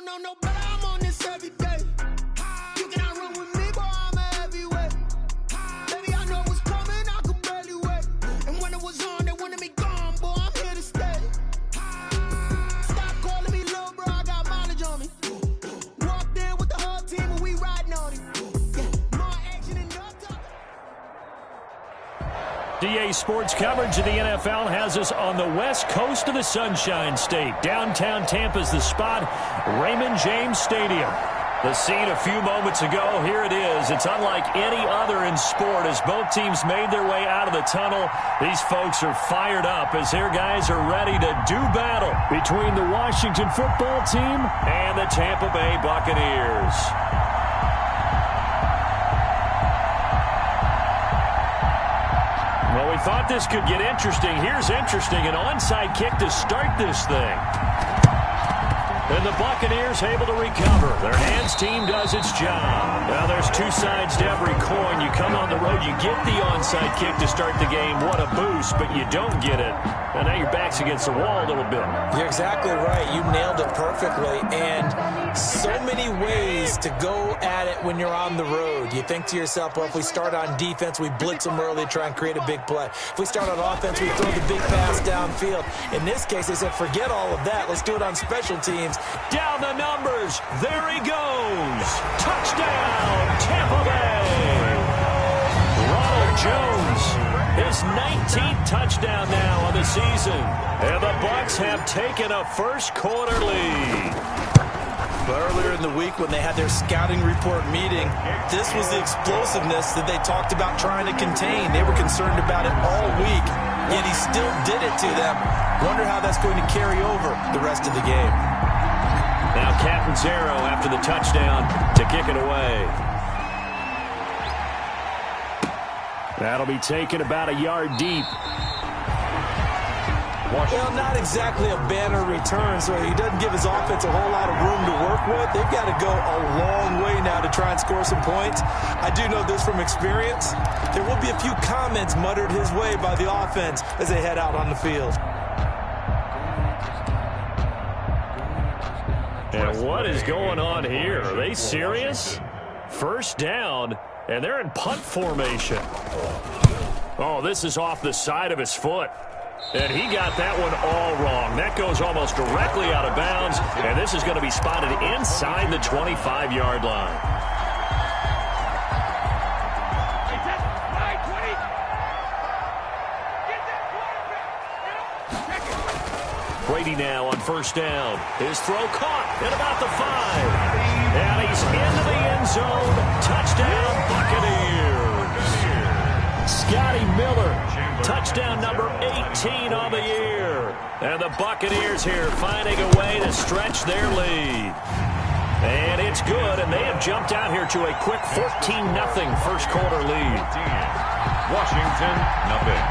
know no better, I'm on this every day. You cannot run with me, boy, I'm a heavyweight. Baby, I know what's coming, I could barely wait. And when it was on, they wanted me gone, boy, I'm here to stay. Stop calling me little bro, I got mileage on me. Walked in with the whole team and we riding on it. Yeah, more action and no talk. DA Sports coverage of the NFL has us on the west coast of the Sunshine State. Downtown Tampa's the spot, Raymond James Stadium. The scene a few moments ago, here it is. It's unlike any other in sport as both teams made their way out of the tunnel. These folks are fired up as their guys are ready to do battle between the Washington football team and the Tampa Bay Buccaneers. Well, we thought this could get interesting. Here's interesting, an onside kick to start this thing. And the Buccaneers able to recover. Their hands team does its job. Now, there's two sides to every coin. You come on the road, you get the onside kick to start the game. What a boost, but you don't get it. And now your back's against the wall a little bit. You're exactly right. You nailed it perfectly. And so many ways to go at it when you're on the road. You think to yourself, well, if we start on defense, we blitz them early, try and create a big play. If we start on offense, we throw the big pass downfield. In this case, they said, forget all of that. Let's do it on special teams. Down the numbers. There he goes. Touchdown, Tampa Bay. Ronald Jones, his 19th touchdown now of the season. And the Bucs have taken a first quarter lead. Earlier in the week when they had their scouting report meeting, this was the explosiveness that they talked about trying to contain. They were concerned about it all week, yet he still did it to them. Wonder how that's going to carry over the rest of the game. Now Captain Zero after the touchdown to kick it away. That'll be taken about a yard deep. Well, not exactly a banner return, so he doesn't give his offense a whole lot of room to work with. They've got to go a long way now to try and score some points. I do know this from experience. There will be a few comments muttered his way by the offense as they head out on the field. And what is going on here? Are they serious? First down, and they're in punt formation. Oh, this is off the side of his foot. And he got that one all wrong. That goes almost directly out of bounds, and this is going to be spotted inside the 25-yard line. Brady now on first down. His throw caught at about the 5. And he's into the end zone. Touchdown, Buccaneers. Scotty Miller, touchdown number 18 on the year. And the Buccaneers here finding a way to stretch their lead. And it's good, and they have jumped out here to a quick 14-0 first quarter lead. Washington, nothing.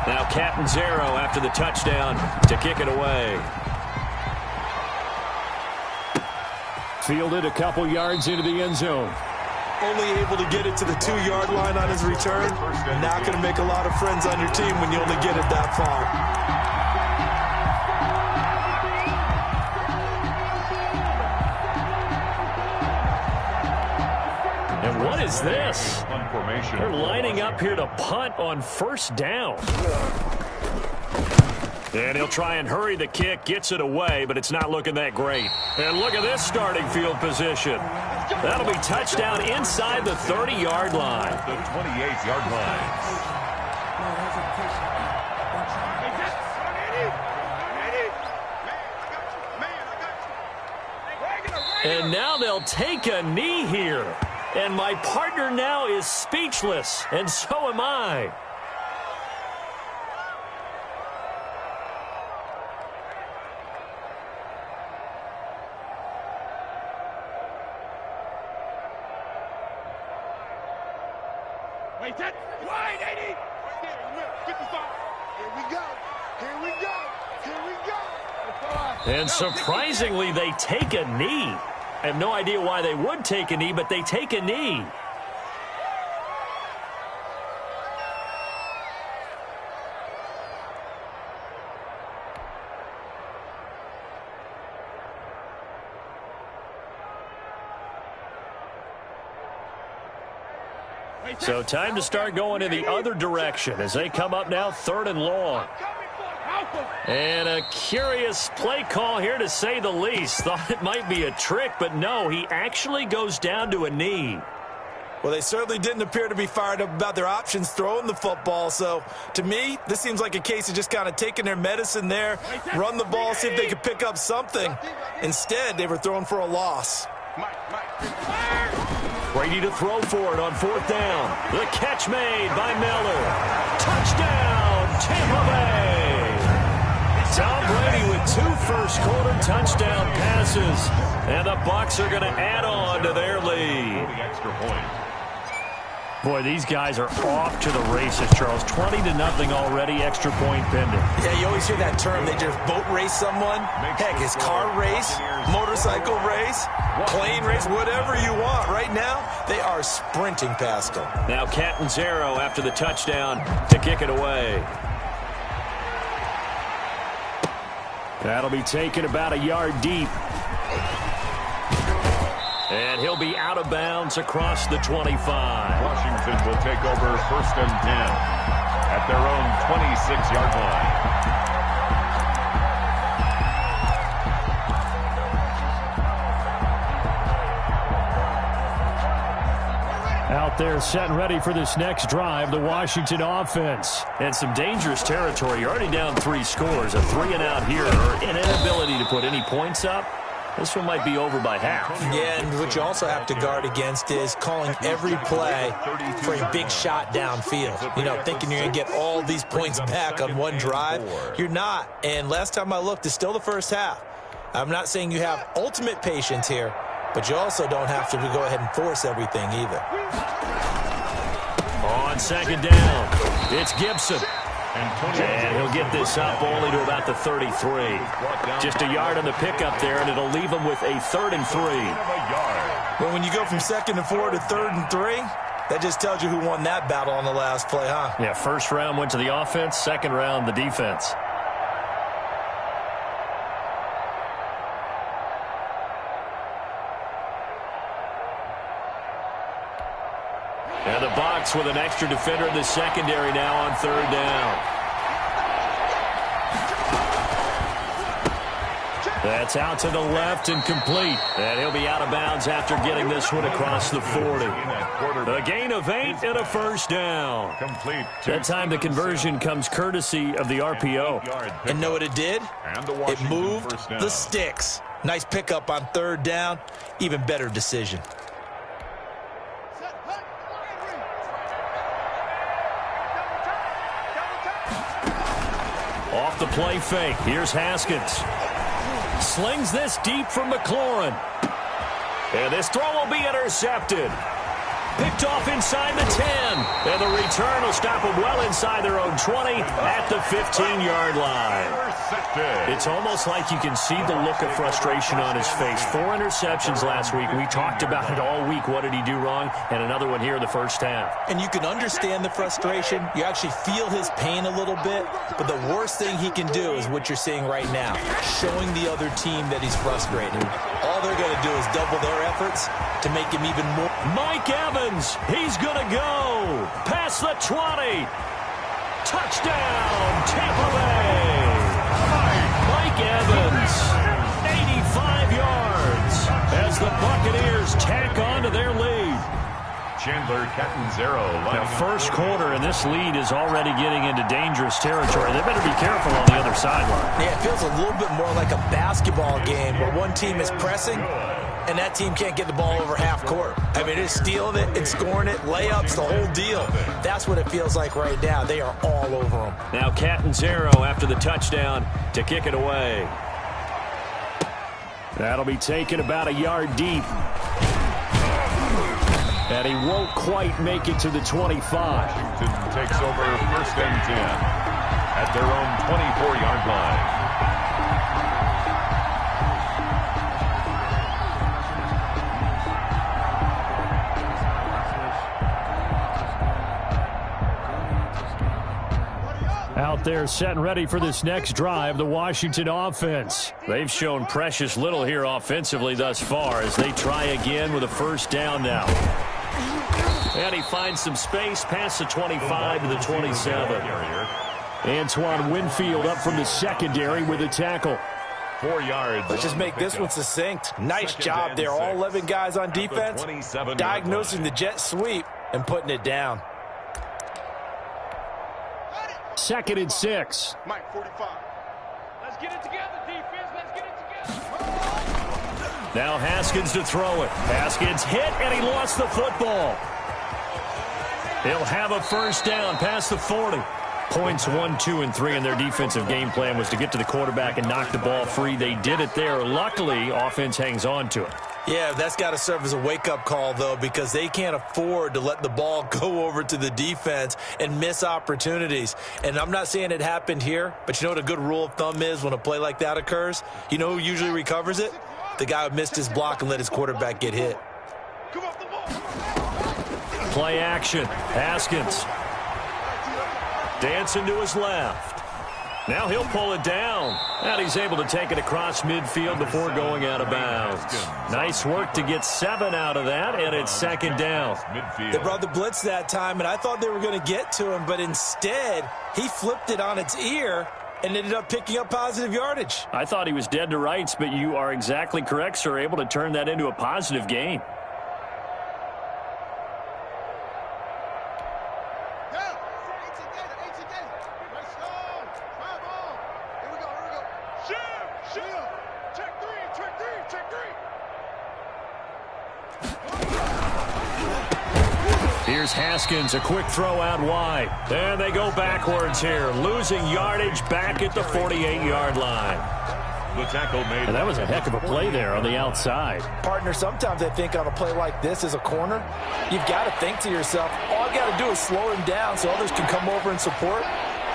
Now Captain Zero after the touchdown to kick it away. Fielded a couple yards into the end zone. Only able to get it to the 2-yard line on his return. Not going to make a lot of friends on your team when you only get it that far. And what is this? They're lining up here to punt on first down. And he'll try and hurry the kick, gets it away, but it's not looking that great. And look at this starting field position. That'll be touchdown inside the 30-yard line. The 28-yard line. And now they'll take a knee here. And my partner now is speechless, and so am I. Wait, that wide 80. 55. Here we go. Here we go. Here we go. And surprisingly, they take a knee. I have no idea why they would take a knee, but they take a knee. So time to start going in the other direction as they come up now 3rd and long. And a curious play call here, to say the least. Thought it might be a trick, but no, he actually goes down to a knee. Well, they certainly didn't appear to be fired up about their options throwing the football. So, to me, this seems like a case of just kind of taking their medicine there, run the ball, see if they could pick up something. Instead, they were throwing for a loss. Brady to throw for it on 4th down. The catch made by Miller. Touchdown, Tampa Bay. Tom Brady with 2 first-quarter touchdown passes. And the Bucs are going to add on to their lead. Boy, these guys are off to the races, Charles. 20-0 already, extra point pending. Yeah, you always hear that term. They just boat race someone. Heck, it's car race, motorcycle race, plane race, whatever you want. Right now, they are sprinting past them. Now Catanzaro after the touchdown to kick it away. That'll be taken about a yard deep. And he'll be out of bounds across the 25. Washington will take over 1st and 10 at their own 26-yard line. Out there set and ready for this next drive, the Washington offense. And some dangerous territory. You're already down 3 scores. A 3-and-out here, or an inability to put any points up. This one might be over by half. Yeah, and what you also have to guard against is calling every play for a big shot downfield. You know, thinking you're going to get all these points back on one drive. You're not. And last time I looked, it's still the first half. I'm not saying you have ultimate patience here, but you also don't have to go ahead and force everything either. On 2nd down, it's Gibson. And he'll get this up only to about the 33. Just a yard on the pickup there, and it'll leave him with a 3rd and 3. Well, when you go from 2nd and 4 to 3rd and 3, that just tells you who won that battle on the last play, huh? Yeah, 1st round went to the offense, 2nd round the defense. And the Bucs with an extra defender in the secondary now on 3rd down. That's out to the left and complete. And he'll be out of bounds after getting this one across the 40. A gain of 8 and a 1st down. That time the conversion comes courtesy of the RPO. And know what it did? It moved the sticks. Nice pickup on 3rd down. Even better decision. Off the play fake. Here's Haskins. Slings this deep from McLaurin. And this throw will be intercepted. Picked off inside the 10. And the return will stop them well inside their own 20 at the 15-yard line. It's almost like you can see the look of frustration on his face. 4 interceptions last week. We talked about it all week. What did he do wrong? And another one here in the first half. And you can understand the frustration. You actually feel his pain a little bit. But the worst thing he can do is what you're seeing right now, showing the other team that he's frustrated. All they're going to do is double their efforts to make him even more. Mike Evans, he's going to go past the 20. Touchdown, Tampa Bay. Mike Evans, 85 yards as the Buccaneers tack on to their lead. Chandler Catanzaro. Now, 1st quarter, and this lead is already getting into dangerous territory. They better be careful on the other sideline. Yeah, it feels a little bit more like a basketball game where one team is pressing and that team can't get the ball over half court. I mean, it's stealing it and scoring it, layups, the whole deal. That's what it feels like right now. They are all over them. Now Catanzaro after the touchdown to kick it away. That'll be taken about a yard deep. And he won't quite make it to the 25. Washington takes over 1st and 10 at their own 24-yard line. Out there set and ready for this next drive, the Washington offense. They've shown precious little here offensively thus far as they try again with a 1st down now. And he finds some space past the 25 to the 27. Antoine Winfield up from the secondary with a tackle. 4 yards. Let's just make this one succinct. Nice job there. All 11 guys on defense diagnosing the jet sweep and putting it down. 2nd and 6. Mike, 45. Let's get it together, defense. Let's get it together. Now Haskins to throw it. Haskins hit, and he lost the football. He'll have a first down past the 40. Points 1, 2, and 3 in their defensive game plan was to get to the quarterback and knock the ball free. They did it there. Luckily, offense hangs on to it. Yeah, that's got to serve as a wake-up call, though, because they can't afford to let the ball go over to the defense and miss opportunities. And I'm not saying it happened here, but you know what a good rule of thumb is when a play like that occurs? You know who usually recovers it? The guy who missed his block and let his quarterback get hit. Play action. Haskins. Dancing to his left. Now he'll pull it down. And he's able to take it across midfield before going out of bounds. Nice work to get 7 out of that, and it's 2nd down. They brought the blitz that time, and I thought they were going to get to him, but instead he flipped it on its ear and ended up picking up positive yardage. I thought he was dead to rights, but you are exactly correct, sir. Able to turn that into a positive gain. Here's Haskins, a quick throw out wide. And they go backwards here, losing yardage back at the 48-yard line. The tackle made. And that was a heck of a play there on the outside. Partner, sometimes I think on a play like this as a corner, you've got to think to yourself, all I got to do is slow him down so others can come over and support.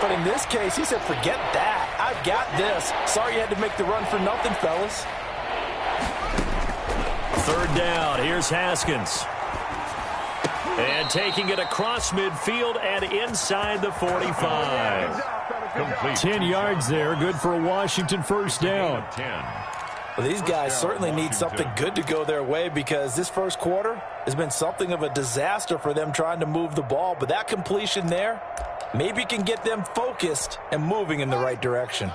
But in this case, he said, forget that. I've got this. Sorry you had to make the run for nothing, fellas. 3rd down. Here's Haskins. And taking it across midfield and inside the 45. Complete. 10 yards there. Good for a Washington first down. 10. Well, these guys certainly need something good to go their way because this first quarter has been something of a disaster for them trying to move the ball. But that completion there maybe can get them focused and moving in the right direction.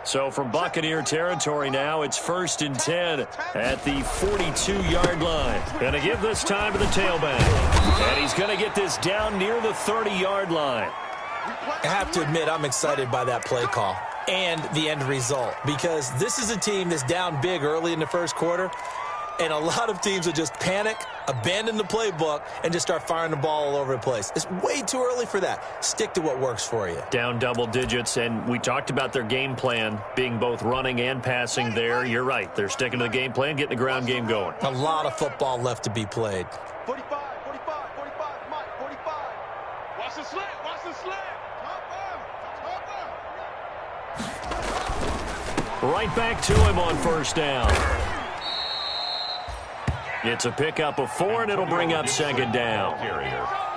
So from Buccaneer territory now, it's 1st and 10 at the 42-yard line. Going to give this time to the tailback. And he's going to get this down near the 30-yard line. I have to admit, I'm excited by that play call and the end result because this is a team that's down big early in the first quarter, and a lot of teams will just panic, abandon the playbook, and just start firing the ball all over the place. It's way too early for that. Stick to what works for you. Down double digits, and we talked about their game plan being both running and passing there. You're right. They're sticking to the game plan, getting the ground game going. A lot of football left to be played. 45, 45, 45, Mike, 45. Watch the slant, watch the slant. Right back to him on 1st down. It's a pickup of 4, and it'll bring up 2nd down.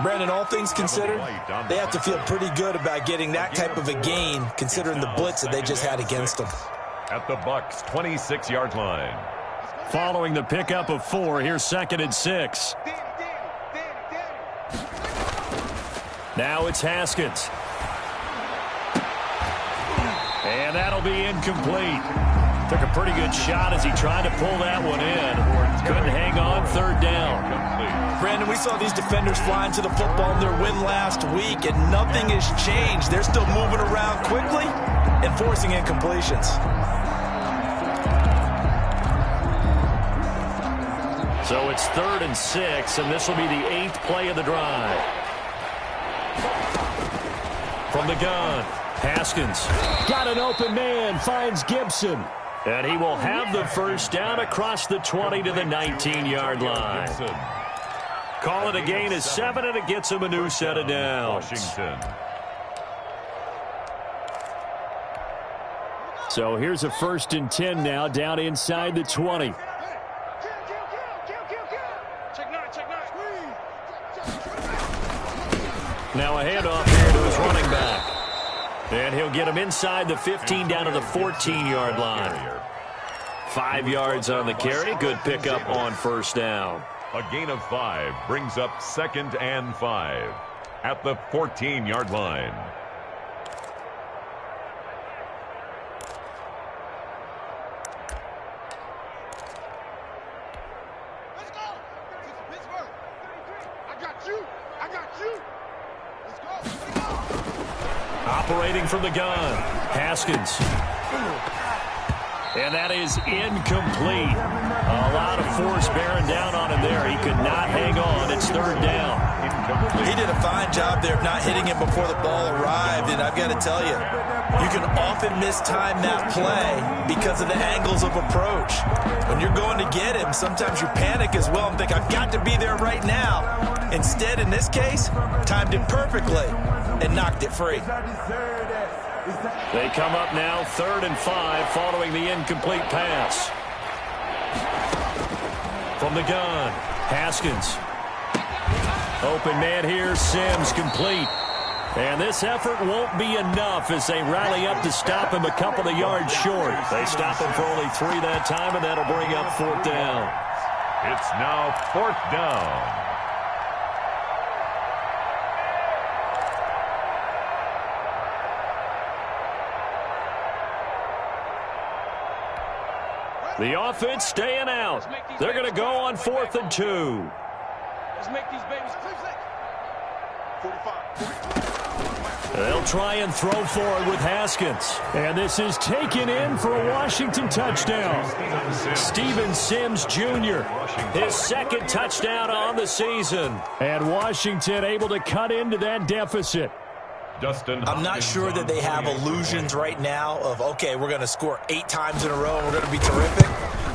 Brandon, all things considered, they have to feel pretty good about getting that type of a gain considering the blitz that they just had against them. At the Bucs' 26-yard line. Following the pickup of 4, here's 2nd and 6. Now it's Haskins. And that'll be incomplete. Took a pretty good shot as he tried to pull that one in. Couldn't hang on. 3rd down. Brandon, we saw these defenders flying to the football in their win last week, and nothing has changed. They're still moving around quickly and forcing incompletions. So it's 3rd and 6, and this will be the 8th play of the drive. From the gun, Haskins got an open man, finds Gibson. And he will have the first down across the 20 to the 19-yard line. Call it a gain of 7, and it gets him a new set of downs. So here's a 1st and 10 now, down inside the 20. Now a handoff here to his running back. And he'll get him inside the 15 down to the 14-yard line. 5 yards on the carry. Good pickup on 1st down. A gain of 5 brings up 2nd and 5 at the 14-yard line. Let's go. Pittsburgh. I got you. I got you. Let's go. Let's go. Operating from the gun, Haskins. And that is incomplete. A lot of force bearing down on him there. He could not hang on. It's 3rd down. He did a fine job there of not hitting him before the ball arrived. And I've got to tell you, you can often mistime that play because of the angles of approach. When you're going to get him, sometimes you panic as well and think, I've got to be there right now. Instead, in this case, timed it perfectly and knocked it free. They come up now 3rd and 5 following the incomplete pass. From the gun, Haskins. Open man here, Sims complete. And this effort won't be enough as they rally up to stop him a couple of yards short. They stop him for only 3 that time, and that'll bring up 4th down. It's now 4th down. The offense staying out. They're going to go on 4th and 2. Let's make these babies 45. They'll try and throw forward with Haskins. And this is taken in for a Washington touchdown. Steven Sims Jr., his 2nd touchdown on the season. And Washington able to cut into that deficit. I'm not sure that they have illusions right now of, okay, we're going to score 8 times in a row and we're going to be terrific.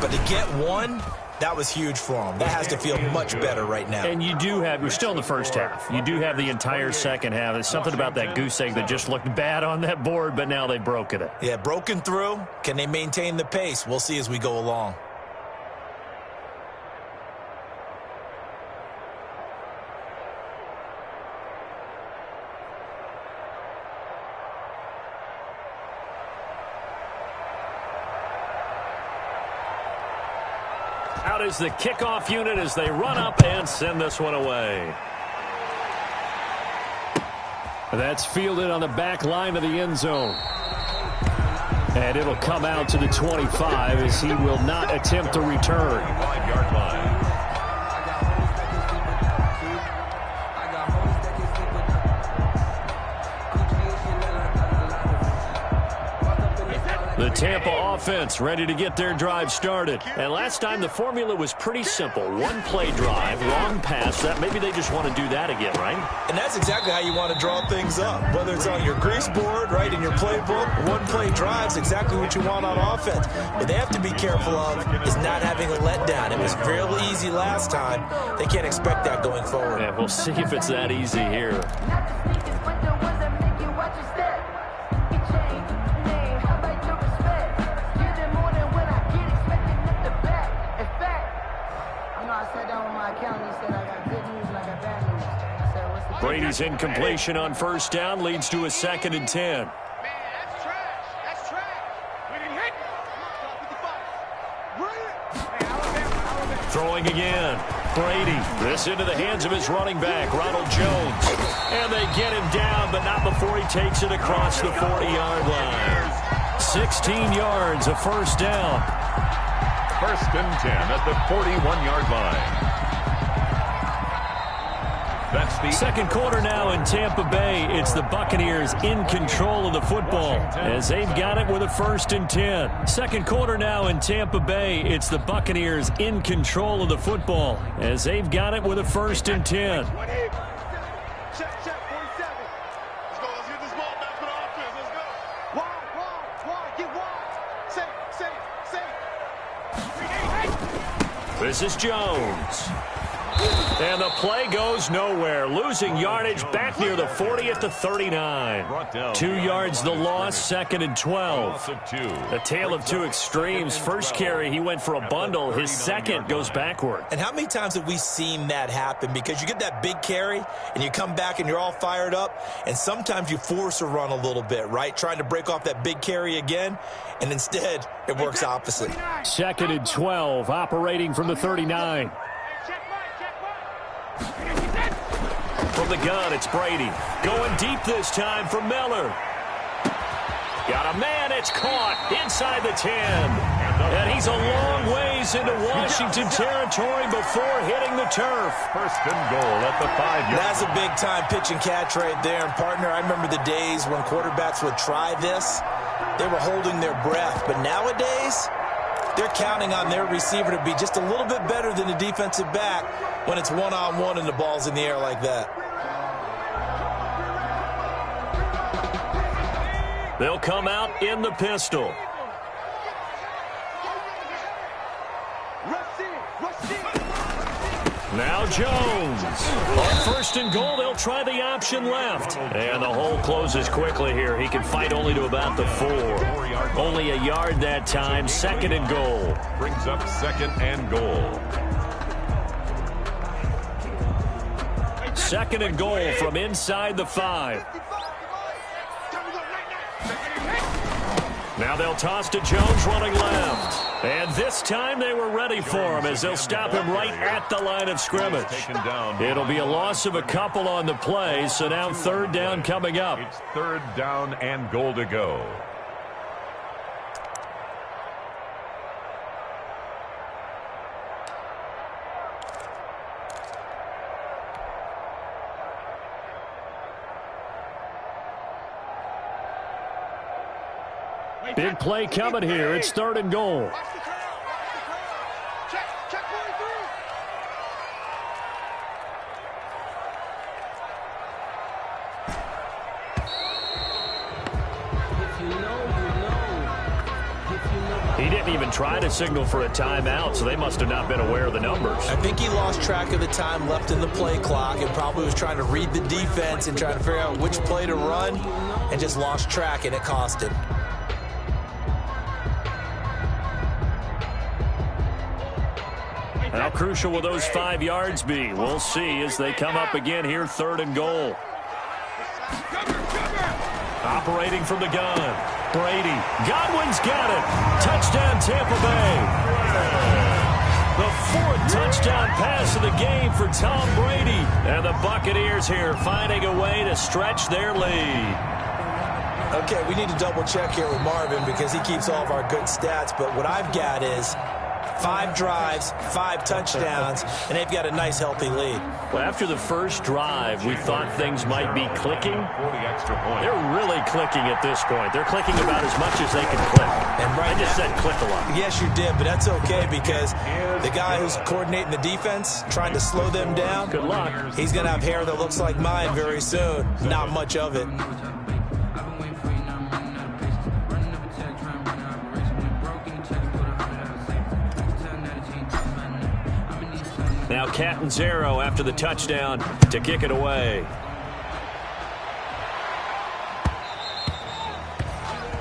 But to get 1, that was huge for them. That has to feel much better right now. And you do have, we're still in the first half. You do have the entire second half. There's something about that goose egg that just looked bad on that board, but now they've broken it. Yeah, broken through. Can they maintain the pace? We'll see as we go along. Out is the kickoff unit as they run up and send this one away. That's fielded on the back line of the end zone. And it'll come out to the 25 as he will not attempt to return. 5-yard line. The Tampa offense ready to get their drive started. And last time the formula was pretty simple. 1-play drive, long pass. That maybe they just want to do that again, right? And that's exactly how you want to draw things up. Whether it's on your grease board, right, in your playbook, 1-play drives exactly what you want on offense. What they have to be careful of is not having a letdown. It was real easy last time. They can't expect that going forward. Yeah, we'll see if it's that easy here. Brady's incompletion on 1st down leads to a 2nd and 10. Man, that's trash. That's trash. We didn't hit. Throwing again. Brady. This into the hands of his running back, Ronald Jones. And they get him down, but not before he takes it across the 40-yard line. 16 yards, a 1st down. 1st and 10 at the 41-yard line. That's the 2nd quarter now in Tampa Bay. It's the Buccaneers in control of the football as they've got it with a 1st and 10. 2nd quarter now in Tampa Bay. It's the Buccaneers in control of the football as they've got it with a 1st and 10. Check, 47. Let's go. Let's get this ball back for the offense. Let's go. Wide. Get wide. Say. This is Jones. And the play goes nowhere. Losing yardage back near the 40 at the 39. 2 yards the loss, 2nd and 12. A tale of two extremes. First carry, he went for a bundle. His second goes backward. And how many times have we seen that happen? Because you get that big carry, and you come back and you're all fired up, and sometimes you force a run a little bit, right? Trying to break off that big carry again, and instead it works opposite. 2nd and 12, operating from the 39. From the gun, it's Brady. Going deep this time for Miller. Got a man, it's caught inside the 10. And he's a long ways into Washington territory before hitting the turf. First and goal at the 5-yard. That's a big-time pitch and catch right there. And, partner, I remember the days when quarterbacks would try this. They were holding their breath. But nowadays, they're counting on their receiver to be just a little bit better than the defensive back when it's one-on-one and the ball's in the air like that. They'll come out in the pistol. Now Jones. On first and goal, they'll try the option left. And the hole closes quickly here. He can fight only to about the 4. Only a yard that time. Second and goal. Brings up second and goal. Second and goal from inside the 5. Now they'll toss to Jones running left. And this time they were ready for him as they'll stop him right at the line of scrimmage. It'll be a loss of a couple on the play, so now third down coming up. It's third down and goal to go. Big play coming here. It's third and goal. Check going through. He didn't even try to signal for a timeout, so they must have not been aware of the numbers. I think he lost track of the time left in the play clock and probably was trying to read the defense and trying to figure out which play to run and just lost track, and it cost him. How crucial will those 5 yards be? We'll see as they come up again here, third and goal. Operating from the gun. Brady. Godwin's got it. Touchdown, Tampa Bay. The 4th touchdown pass of the game for Tom Brady. And the Buccaneers here finding a way to stretch their lead. Okay, we need to double check here with Marvin because he keeps all of our good stats. But what I've got is 5 drives, 5 touchdowns, and they've got a nice, healthy lead. Well, after the first drive, we thought things might be clicking. They're really clicking at this point. They're clicking about as much as they can click. And right I just said click a lot. Yes, you did, but that's okay because the guy who's coordinating the defense, trying to slow them down, good luck. He's going to have hair that looks like mine very soon. Not much of it. Now Catanzaro after the touchdown to kick it away.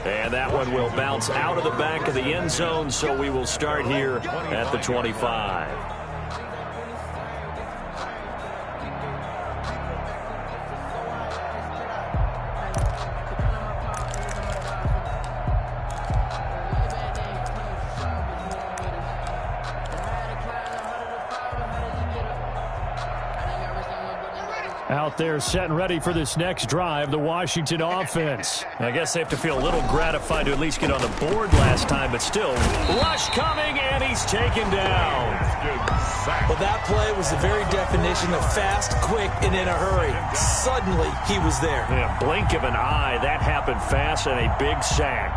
And that one will bounce out of the back of the end zone, so we will start here at the 25. Out there set and ready for this next drive, the Washington offense. I guess they have to feel a little gratified to at least get on the board last time, but still, rush coming, and he's taken down. Well, that play was the very definition of fast, quick, and in a hurry. Suddenly, he was there. Yeah, blink of an eye, that happened fast, and a big sack.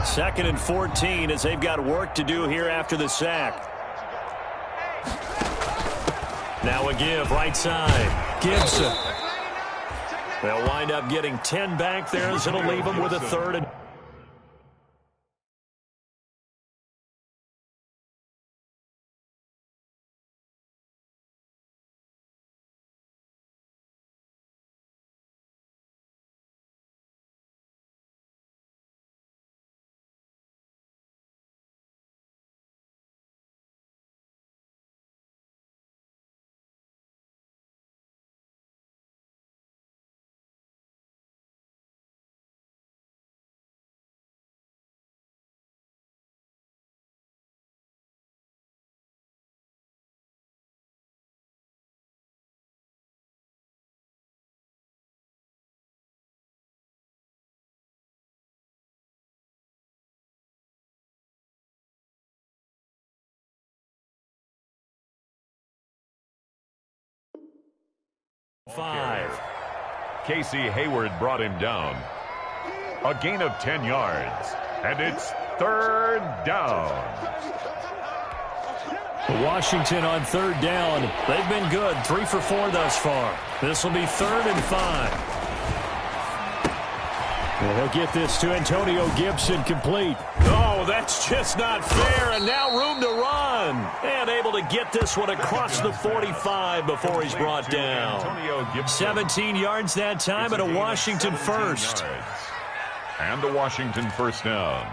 Second and 14 as they've got work to do here after the sack. Now a give right side. Gibson. They'll wind up getting 10 back there as it'll leave them with a third and 5. Casey Hayward brought him down. A gain of 10 yards. And it's 3rd down. Washington on 3rd down. They've been good. 3 for 4 thus far. This will be 3rd and 5. And he'll get this to Antonio Gibson complete. Oh, that's just not fair. And now room to run. And able to get this one across the 45 before he's brought down. 17 yards that time and a Washington first. And a Washington first down.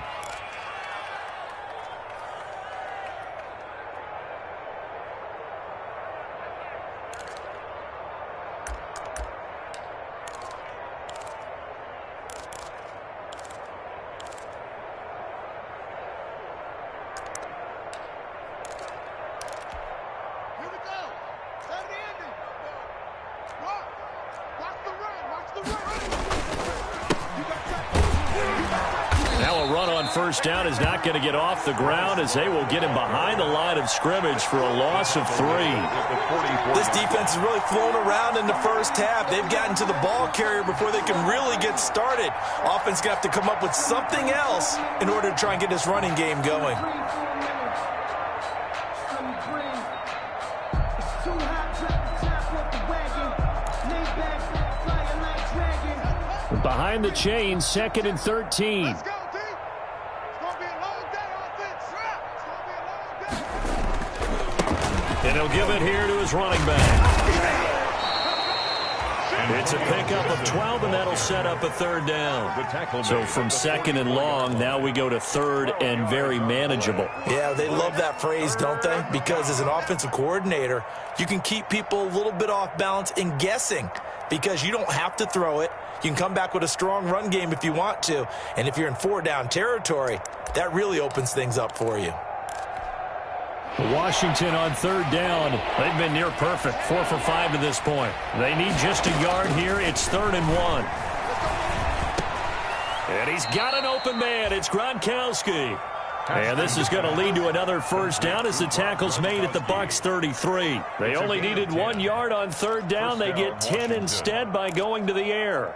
First down is not going to get off the ground as they will get him behind the line of scrimmage for a loss of 3. This defense is really flown around in the first half. They've gotten to the ball carrier before they can really get started. Offense got to come up with something else in order to try and get this running game going. Behind the chains, 2nd and 13. And he'll give it here to his running back. It's a pickup of 12, and that'll set up a 3rd down. So from 2nd and long, now we go to 3rd and very manageable. Yeah, they love that phrase, don't they? Because as an offensive coordinator, you can keep people a little bit off balance in guessing because you don't have to throw it. You can come back with a strong run game if you want to. And if you're in 4-down territory, that really opens things up for you. Washington on 3rd down. They've been near perfect. 4 for 5 to this point. They need just a yard here. It's 3rd and 1. And he's got an open man. It's Gronkowski. And this is going to lead to another first down as the tackle's made at the Bucs 33. They only needed 1 yard on 3rd down. They get 10 instead by going to the air.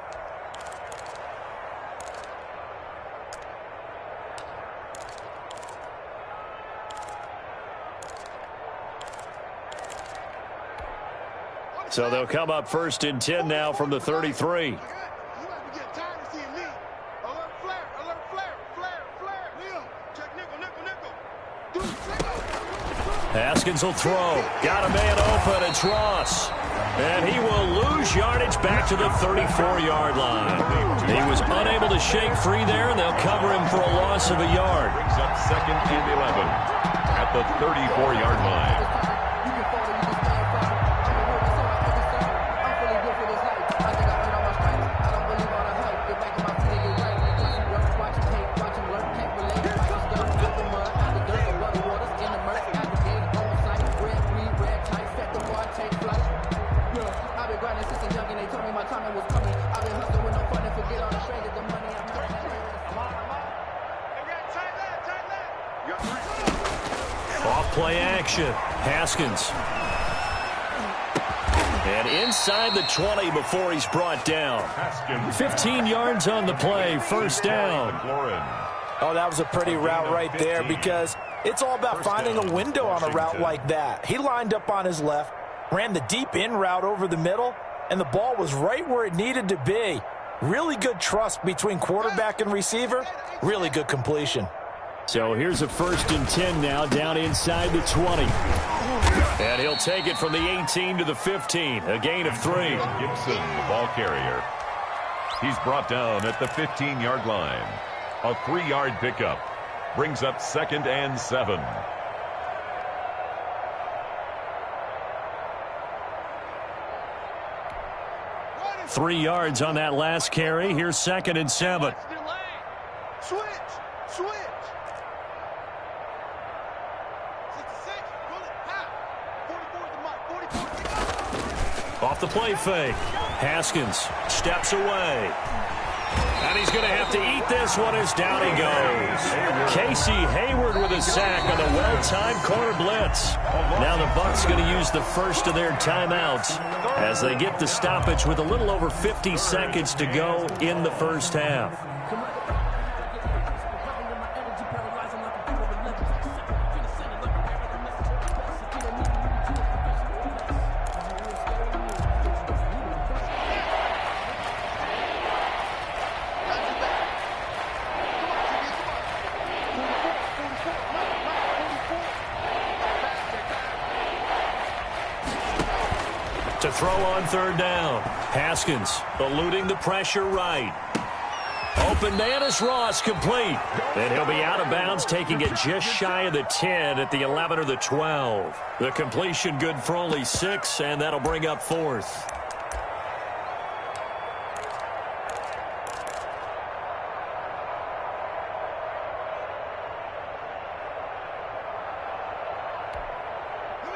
So they'll come up 1st and 10 now from the 33. Haskins will throw. Got a man open. It's Ross. And he will lose yardage back to the 34-yard line. He was unable to shake free there, and they'll cover him for a loss of a yard. Brings up 2nd and 11 at the 34-yard line. Play action. Haskins. And inside the 20 before he's brought down. 15 yards on the play. 1st down. Oh, that was a pretty route right there because it's all about finding a window on a route like that. He lined up on his left, ran the deep in route over the middle, and the ball was right where it needed to be. Really good trust between quarterback and receiver. Really good completion. So here's a 1st and 10 now down inside the 20. And he'll take it from the 18 to the 15. A gain of 3. Gibson, the ball carrier. He's brought down at the 15-yard line. A 3-yard pickup. Brings up 2nd and 7. Three yards on that last carry. Here's 2nd and 7. Switch. Switch. 66. Pull it. Half. 44 at the mark. 44. Off the play fake. Haskins steps away. And he's going to have to eat this one as down he goes. Casey Hayward with a sack on a well-timed corner blitz. Now the Bucs going to use the first of their timeouts as they get the stoppage with a little over 50 seconds to go in the first half. To throw on third down. Haskins eluding the pressure right. Open man is Ross, complete. And he'll be out of bounds, taking it just shy of the 10 at the 11 or the 12. The completion good for only 6, and that'll bring up fourth.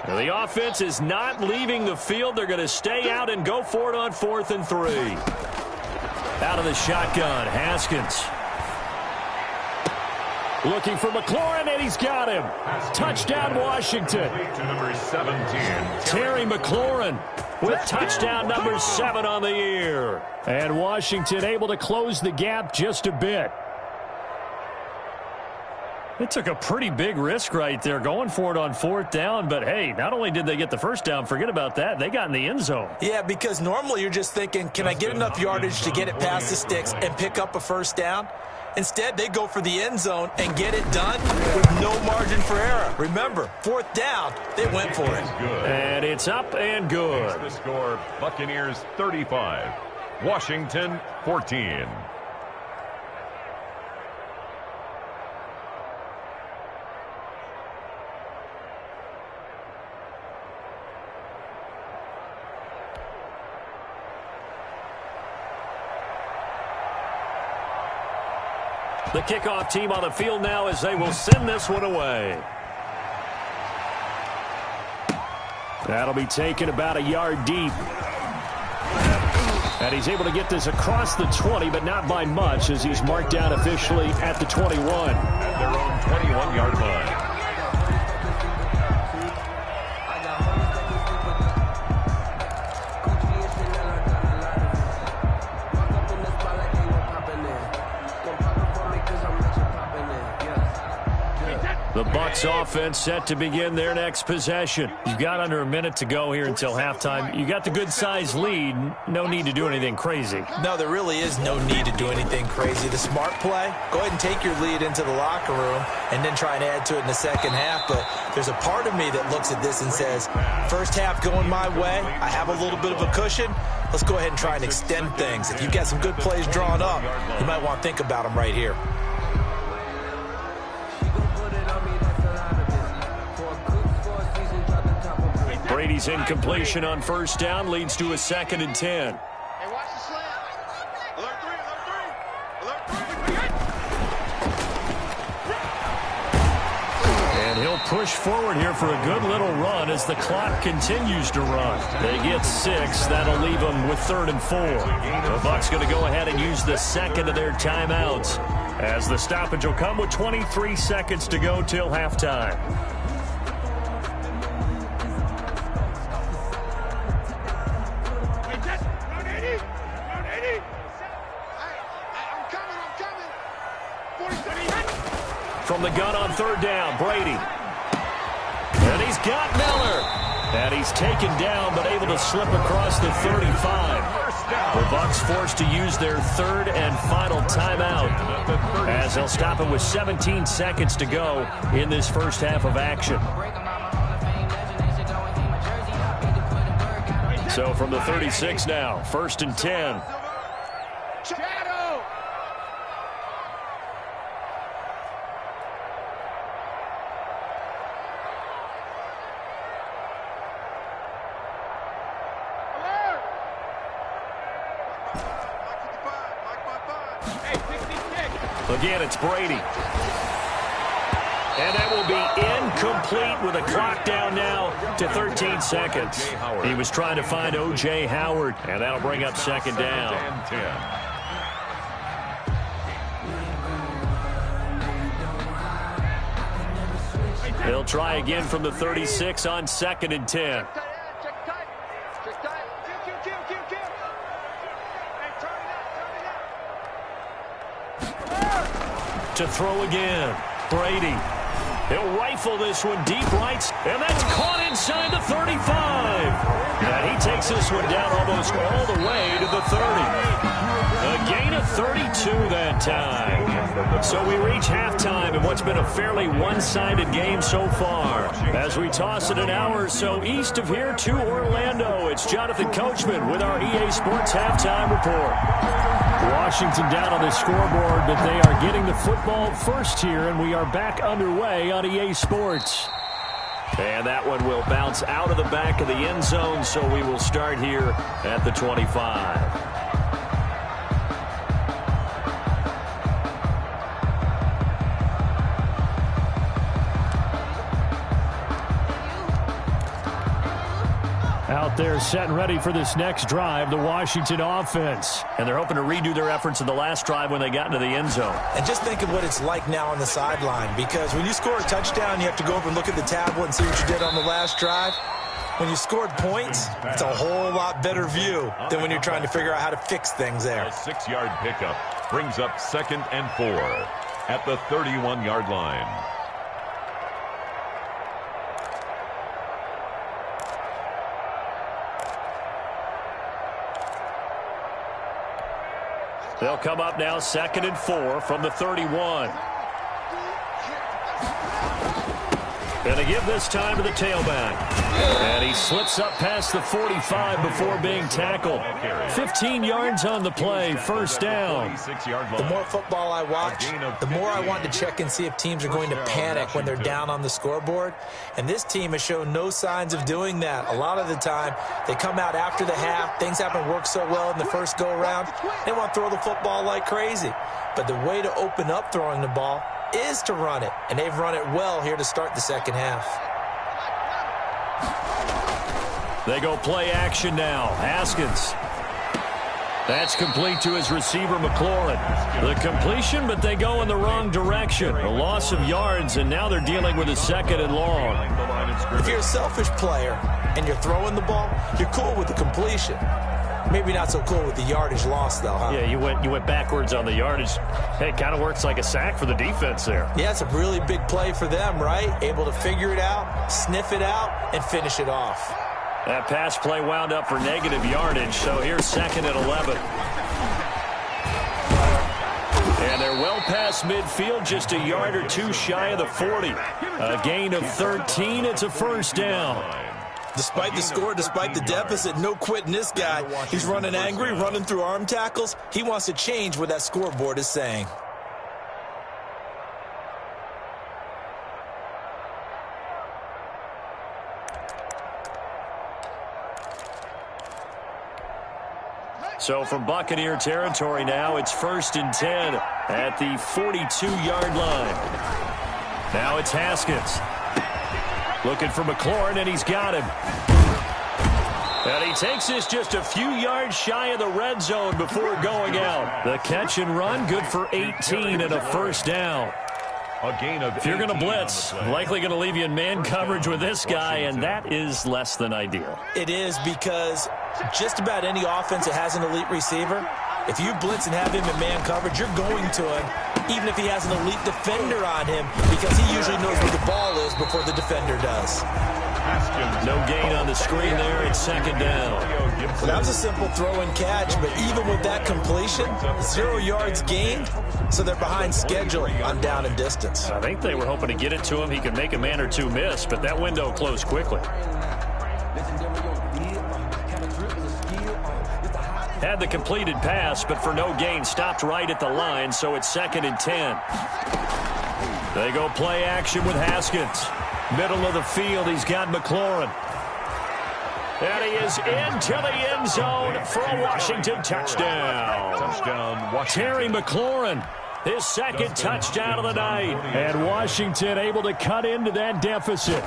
Now the offense is not leaving the field. They're going to stay out and go for it on 4th and 3. Out of the shotgun, Haskins. Looking for McLaurin, and he's got him. Touchdown, Washington. To number 17. Terry McLaurin with touchdown number 7 on the year. And Washington able to close the gap just a bit. They took a pretty big risk right there going for it on 4th down. But, hey, not only did they get the first down, forget about that, they got in the end zone. Yeah, because normally you're just thinking, can I get enough yardage to get it past the sticks and pick up a first down? Instead, they go for the end zone and get it done with no margin for error. Remember, 4th down, they went for it. And it's up and good. The score, Buccaneers 35, Washington 14. The kickoff team on the field now as they will send this one away. That'll be taken about a yard deep. And he's able to get this across the 20, but not by much as he's marked down officially at the 21. At their own 21-yard line. The Bucs offense set to begin their next possession. You've got under a minute to go here until halftime. You got the good-sized lead. No need to do anything crazy. No, there really is no need to do anything crazy. The smart play, go ahead and take your lead into the locker room and then try and add to it in the second half. But there's a part of me that looks at this and says, first half going my way, I have a little bit of a cushion. Let's go ahead and try and extend things. If you've got some good plays drawn up, you might want to think about them right here. Brady's incompletion on first down leads to a 2nd and 10. Hey, watch the slant. Alert 3, alert 3. Alert 3. And he'll push forward here for a good little run as the clock continues to run. They get 6. That'll leave them with 3rd and 4. The Bucs going to go ahead and use the second of their timeouts as the stoppage will come with 23 seconds to go till halftime. From the gun on 3rd down, Brady. And he's got Miller. And he's taken down, but able to slip across the 35. The Bucs forced to use their 3rd and final timeout as they'll stop it with 17 seconds to go in this first half of action. So from the 36 now, 1st and 10. Again, it's Brady. And that will be incomplete with a clock down now to 13 seconds. He was trying to find O.J. Howard, and that'll bring up 2nd down. They'll try again from the 36 on 2nd and 10. To throw again. Brady. He'll rifle this one deep right, and that's caught inside the 35. And he takes this one down almost all the way to the 30. A gain of 32 that time. So we reach halftime in what's been a fairly one-sided game so far. As we toss it an hour or so east of here to Orlando, it's Jonathan Coachman with our EA Sports Halftime Report. Washington down on the scoreboard, but they are getting the football first here, and we are back underway on EA Sports. And that one will bounce out of the back of the end zone, so we will start here at the 25. Out there set and ready for this next drive, the Washington offense. And they're hoping to redo their efforts in the last drive when they got into the end zone. And just think of what it's like now on the sideline, because when you score a touchdown, you have to go over and look at the tablet and see what you did on the last drive. When you scored points, it's a whole lot better view than when you're trying to figure out how to fix things there. A 6-yard pickup brings up 2nd and 4 at the 31-yard line. They'll come up now 2nd and 4 from the 31. And they give this time to the tailback. And he slips up past the 45 before being tackled. 15 yards on the play, first down. The more football I watch, the more I want to check and see if teams are going to panic when they're down on the scoreboard. And this team has shown no signs of doing that. A lot of the time, they come out after the half. Things haven't worked so well in the first go-around. They want to throw the football like crazy. But the way to open up throwing the ball is to run it, and they've run it well here to start the second half. They go play action now. Haskins. That's complete to his receiver, McLaurin. The completion, but they go in the wrong direction. A loss of yards, and now they're dealing with a 2nd and long. If you're a selfish player and you're throwing the ball, you're cool with the completion. Maybe not so cool with the yardage loss, though, huh? Yeah, you went backwards on the yardage. Hey, it kind of works like a sack for the defense there. Yeah, it's a really big play for them, right? Able to figure it out, sniff it out, and finish it off. That pass play wound up for negative yardage, so here's 2nd and 11. And they're well past midfield, just a yard or two shy of the 40. A gain of 13, it's a first down. Despite the score, despite the deficit, no quitting this guy. He's running angry, running through arm tackles. He wants to change what that scoreboard is saying. So from Buccaneer territory now, it's 1st and 10 at the 42-yard line. Now it's Haskins. Looking for McLaurin, and he's got him. And he takes this just a few yards shy of the red zone before going out. The catch and run, good for 18 and a first down. A gain of if you're going to blitz, likely going to leave you in man coverage with this guy, and that is less than ideal. It is, because just about any offense that has an elite receiver, if you blitz and have him in man coverage, you're going to him, even if he has an elite defender on him, because he usually knows where the ball is before the defender does. No gain on the screen there. It's 2nd down. Well, that was a simple throw and catch, but even with that completion, 0 yards gained, so they're behind schedule on down and distance. I think they were hoping to get it to him. He could make a man or two miss, but that window closed quickly. Had the completed pass, but for no gain, stopped right at the line, so it's 2nd and 10. They go play action with Haskins. Middle of the field, he's got McLaurin. And he is into the end zone for a Washington touchdown. Terry McLaurin, his 2nd touchdown of the night. And Washington able to cut into that deficit.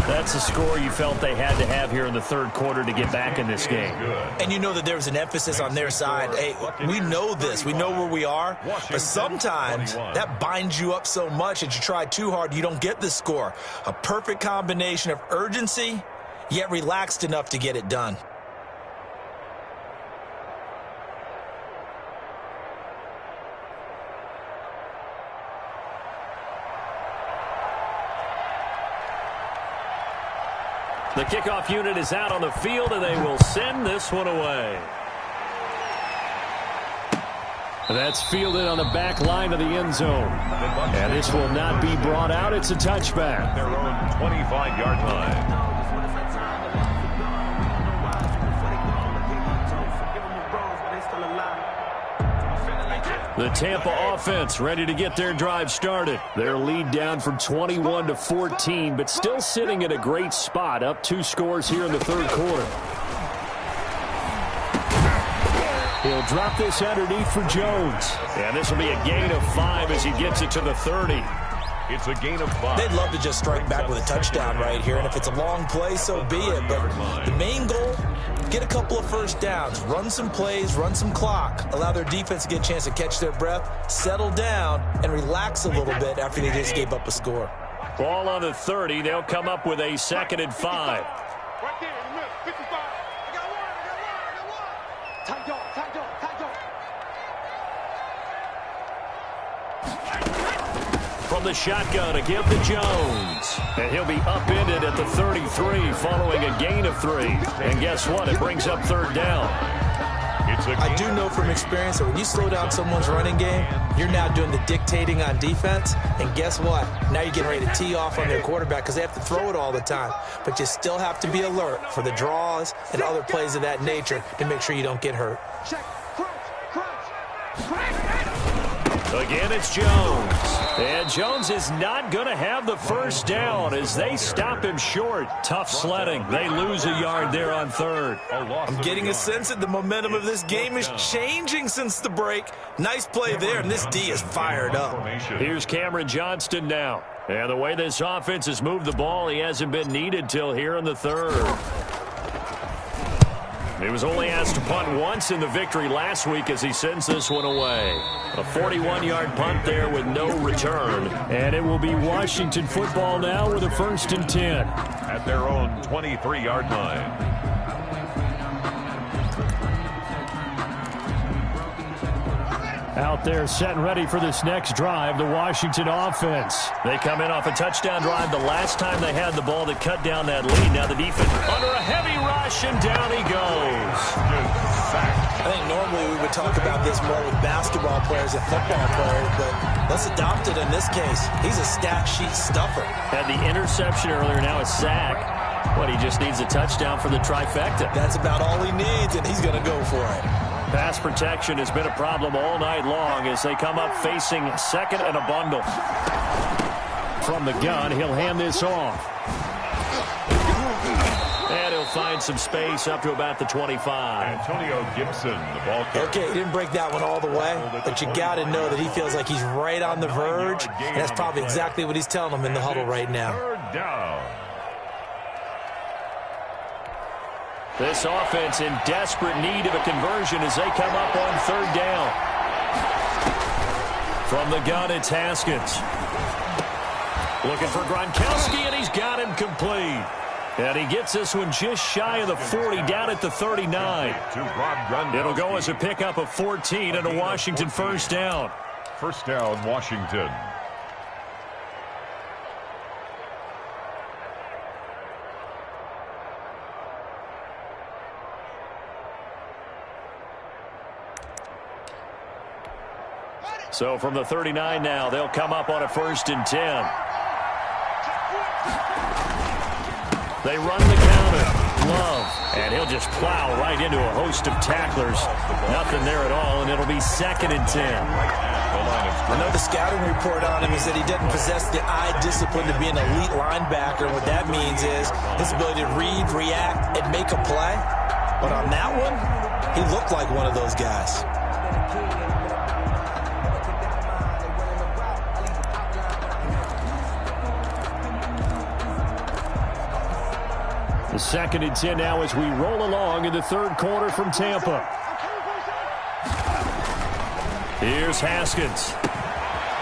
That's a score you felt they had to have here in the third quarter to get back in this game. And you know that there was an emphasis on their side. Hey, we know this. We know where we are. But sometimes that binds you up so much that you try too hard, you don't get the score. A perfect combination of urgency, yet relaxed enough to get it done. The kickoff unit is out on the field, and they will send this one away. That's fielded on the back line of the end zone. And this will not be brought out. It's a touchback. Their own 25-yard line. The Tampa offense ready to get their drive started. Their lead down from 21 to 14, but still sitting at a great spot, up 2 scores here in the third quarter. He'll drop this underneath for Jones. And this will be a gain of 5 as he gets it to the 30. It's a gain of 5. They'd love to just strike back with a touchdown right here, and if it's a long play, so be it. But the main goal, get a couple of first downs, run some plays, run some clock, allow their defense to get a chance to catch their breath, settle down, and relax a little bit after they just gave up a score. Ball on the 30. They'll come up with a 2nd and 5. Right there in the middle, 55. I got one. Tight dog. From the shotgun, a give to Jones. And he'll be upended at the 33 following a gain of 3. And guess what? It brings up 3rd down. I do know from experience that when you slow down someone's running game, you're now doing the dictating on defense. And guess what? Now you're getting ready to tee off on their quarterback because they have to throw it all the time. But you still have to be alert for the draws and other plays of that nature to make sure you don't get hurt. Check, crunch. Again, it's Jones. And Jones is not going to have the first down as they stop him short. Tough sledding. They lose a yard there on 3rd. I'm getting a sense that the momentum of this game is changing since the break. Nice play there, and this D is fired up. Here's Cameron Johnston now. And the way this offense has moved the ball, he hasn't been needed till here in the 3rd. He was only asked to punt once in the victory last week as he sends this one away. A 41-yard punt there with no return. And it will be Washington football now with a 1st and 10. At their own 23-yard line. Out there set and ready for this next drive, the Washington offense. They come in off a touchdown drive the last time they had the ball that cut down that lead. Now the defense under a heavy rush, and down he goes. I think normally we would talk about this more with basketball players and football players, but let's adopt it in this case. He's a stat sheet stuffer. Had the interception earlier, now a sack. What, he just needs a touchdown for the trifecta. That's about all he needs, and he's going to go for it. Pass protection has been a problem all night long as they come up facing 2nd and a bundle. From the gun, he'll hand this off. And he'll find some space up to about the 25. Antonio Gibson, the ball carrier. Okay, he didn't break that one all the way, but you got to know that he feels like he's right on the verge, and that's probably exactly what he's telling them in the huddle right now. 3rd down. This offense in desperate need of a conversion as they come up on 3rd down. From the gun, it's Haskins. Looking for Gronkowski, and he's got him complete. And he gets this one just shy of the 40, down at the 39. It'll go as a pickup of 14 and a Washington 1st down. 1st down, Washington. So from the 39 now, they'll come up on a 1st and 10. They run the counter. Love. And he'll just plow right into a host of tacklers. Nothing there at all, and it'll be 2nd and 10. I know the scouting report on him is that he doesn't possess the eye discipline to be an elite linebacker. What that means is his ability to read, react, and make a play. But on that one, he looked like one of those guys. 2nd and 10 now as we roll along in the third quarter from Tampa. Here's Haskins.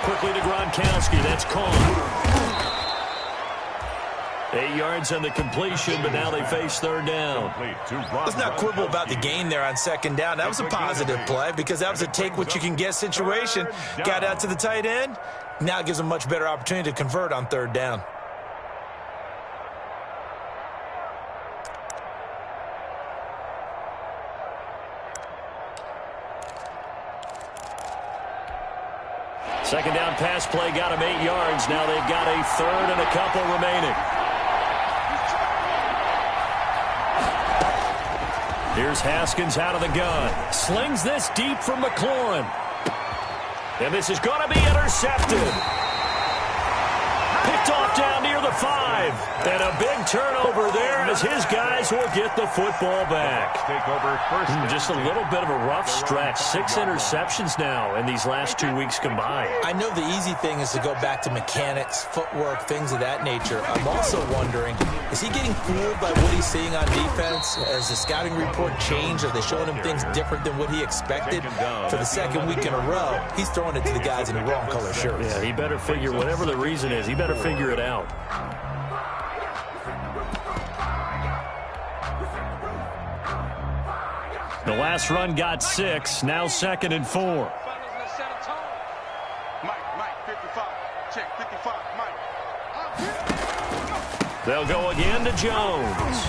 Quickly to Gronkowski. That's caught. 8 yards on the completion, but now they face third down. Let's not quibble about the gain there on 2nd down. That was a positive play because that was a take-what-you-can-get situation. Got out to the tight end. Now it gives them much better opportunity to convert on 3rd down. Second down pass play got him 8 yards. Now they've got a third and a couple remaining. Here's Haskins out of the gun. Slings this deep from McLaurin. And this is going to be intercepted. Picked off down near the 5. And a big turnover there as his guys will get the football back. Take over first. Just a little bit of a rough stretch. 6 interceptions now in these last 2 weeks combined. I know the easy thing is to go back to mechanics, footwork, things of that nature. I'm also wondering, is he getting fooled by what he's seeing on defense? Has the scouting report changed? Are they showing him things different than what he expected? For the 2nd week in a row, he's throwing it to the guys in the wrong color shirts. Yeah, he better figure, whatever the reason is, he better figure it out. The last run got 6, now 2nd and 4. Mike, 55. Check, 55, Mike. They'll go again to Jones.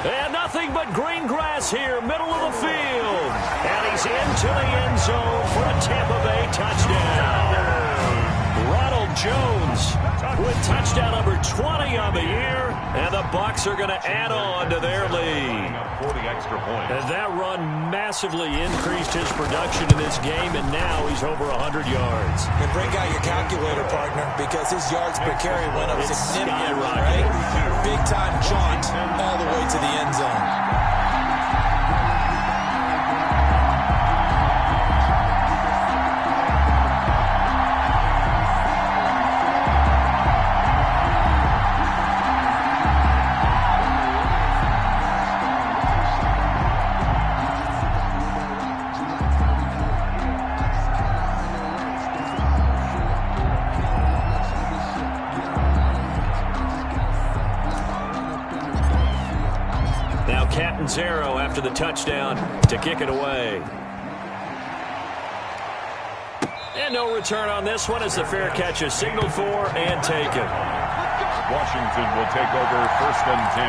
And nothing but green grass here, middle of the field. And he's into the end zone for a Tampa Bay touchdown. Ronald Jones with touchdown number 20 on the year, and the Bucs are going to add on to their lead. 40 extra points. And that run massively increased his production in this game, and now he's over 100 yards. And break out your calculator, partner, because his yards per carry went up significantly, right? Big-time jaunt all the way to the end zone. Zero after the touchdown to kick it away. And no return on this one as the fair catch is signaled for and taken. Washington will take over 1st and 10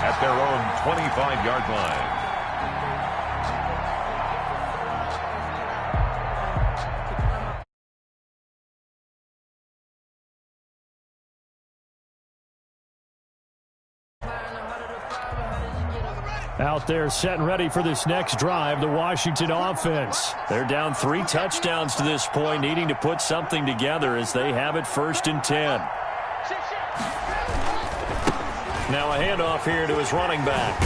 at their own 25-yard line. Out there set and ready for this next drive, the Washington offense. They're down 3 touchdowns to this point, needing to put something together as they have it 1st and 10. Now a handoff here to his running back.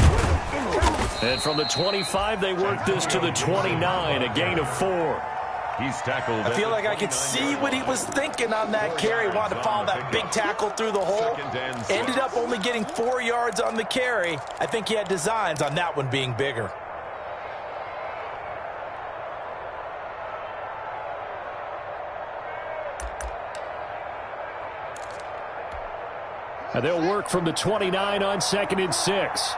And from the 25, they work this to the 29, a gain of 4. He's tackled. I feel like I could see what he was thinking on that carry. Wanted to follow that big tackle through the hole. Ended up only getting 4 yards on the carry. I think he had designs on that one being bigger. And they'll work from the 29 on 2nd and 6.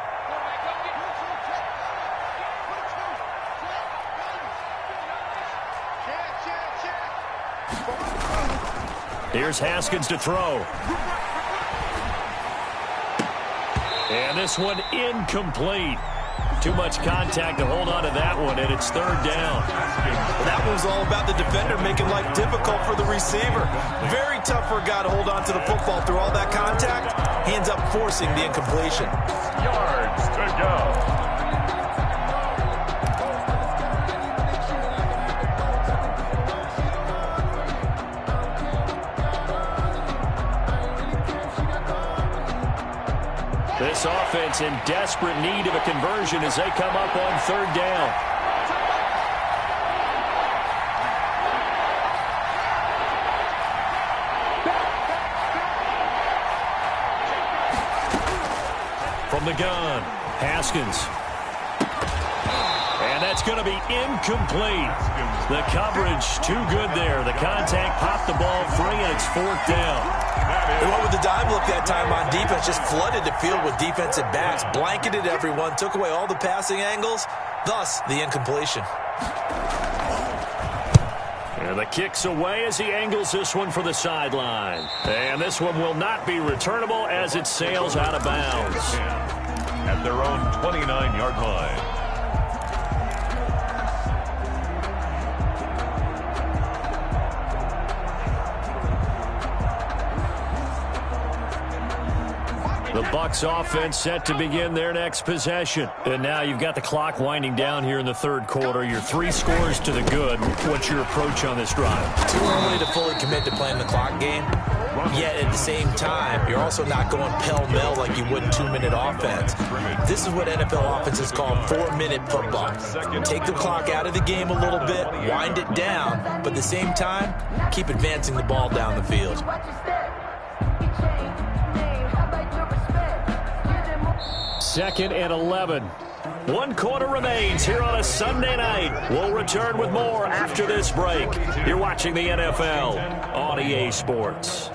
Here's Haskins to throw. And this one incomplete. Too much contact to hold on to that one, and it's 3rd down. That one's all about the defender making life difficult for the receiver. Very tough for a guy to hold on to the football through all that contact. He ends up forcing the incompletion. Yards to go. This offense in desperate need of a conversion as they come up on 3rd down. From the gun, Haskins. And that's going to be incomplete. The coverage too good there. The contact popped the ball free, and it's 4th down. They went with the dive look that time on defense, just flooded the field with defensive backs, blanketed everyone, took away all the passing angles, thus the incompletion. And the kick's away as he angles this one for the sideline. And this one will not be returnable as it sails out of bounds. At their own 29-yard line. The Bucs offense set to begin their next possession. And now you've got the clock winding down here in the third quarter. You're 3 scores to the good. What's your approach on this drive? Too early to fully commit to playing the clock game. Yet at the same time, you're also not going pell-mell like you would in 2-minute offense. This is what NFL offenses call 4-minute football. Take the clock out of the game a little bit, wind it down, but at the same time, keep advancing the ball down the field. Second and 11. 1 quarter remains here on a Sunday night. We'll return with more after this break. You're watching the NFL on EA Sports.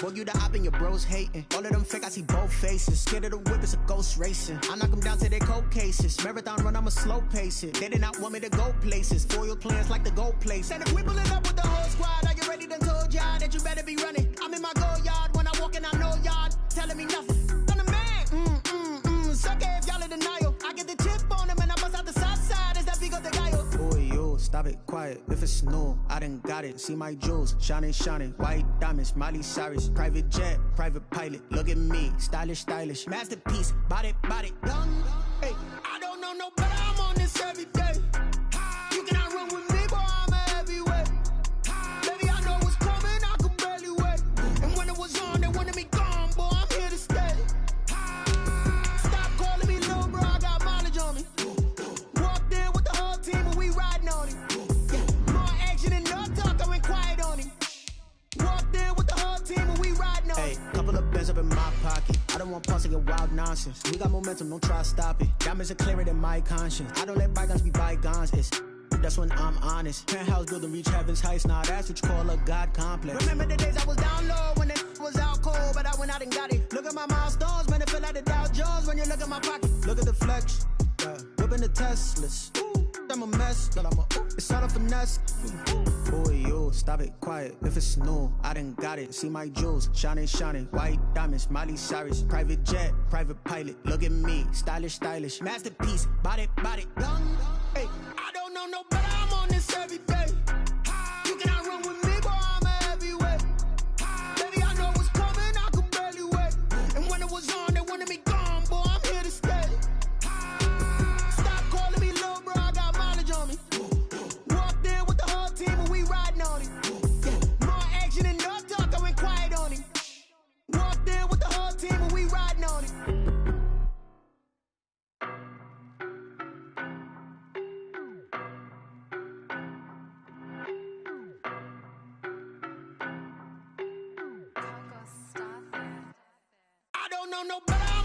Boy, you the op and your bros hating. All of them fake, I see both faces. Scared of the whip, it's a ghost racing. I knock them down to their cold cases. Marathon run, I'ma slow pace it. They did not want me to go places. Foil plans like the go place. And if we pulling up with the whole squad, are you ready? Done told y'all that you better be running. I'm in my go yard when I walk in, I know y'all telling me nothing. I'm the man. Suck it if y'all in denial. I get the chip on them and I bust out the south side. Is that Vigo the guy? Boy, yo, stop it, quiet. If it's new, I done got it. See my jewels, shining, shining. White diamonds, Miley Cyrus. Private jet, private pilot. Look at me, stylish, stylish. Masterpiece, body, young. Hey, I don't know no better. I'm on this every day. You cannot run with me, boy. I'm a heavyweight. Baby, I know what's coming. I could barely wait. And when it was on, they wanted me gone, boy. I'm here to stay. Stop calling me little bro. I got mileage on me. Walked in with the whole team and we riding on him. More action and no talk. I went quiet on him. Walked in with the whole team and we riding on him. Hey, couple of bands up in my pocket. I don't want pause to get wild nonsense. We got momentum, don't try to stop it. Diamonds are clearer than my conscience. I don't let bygones be bygones. That's when I'm honest. Penthouse building reach heaven's heights. Now that's what you call a God complex. Remember the days I was down low when it was out cold, but I went out and got it. Look at my milestones, man, it feel like the Dow Jones when you look at my pocket. Look at the flex, whipping the Teslas. I'm a mess, but it's all a finesse. Boy, yo, stop it, quiet. If it's new, I done got it. See my jewels, shining, shining. White diamonds, Miley Cyrus. Private jet, private pilot. Look at me, stylish, stylish. Masterpiece, body, young. Hey, I don't know no better. I'm on this every day. You cannot run with me, boy. I'm a heavyweight. Baby, I know what's coming. I could barely wait. And when it was on, they wanted me gone, boy. I'm here to stay. Stop calling me little bro. I got mileage on me. Walked in with the whole team and we riding on him. More action and no talk. I went quiet on him. Walked in with the whole team and we riding on him. don't know better.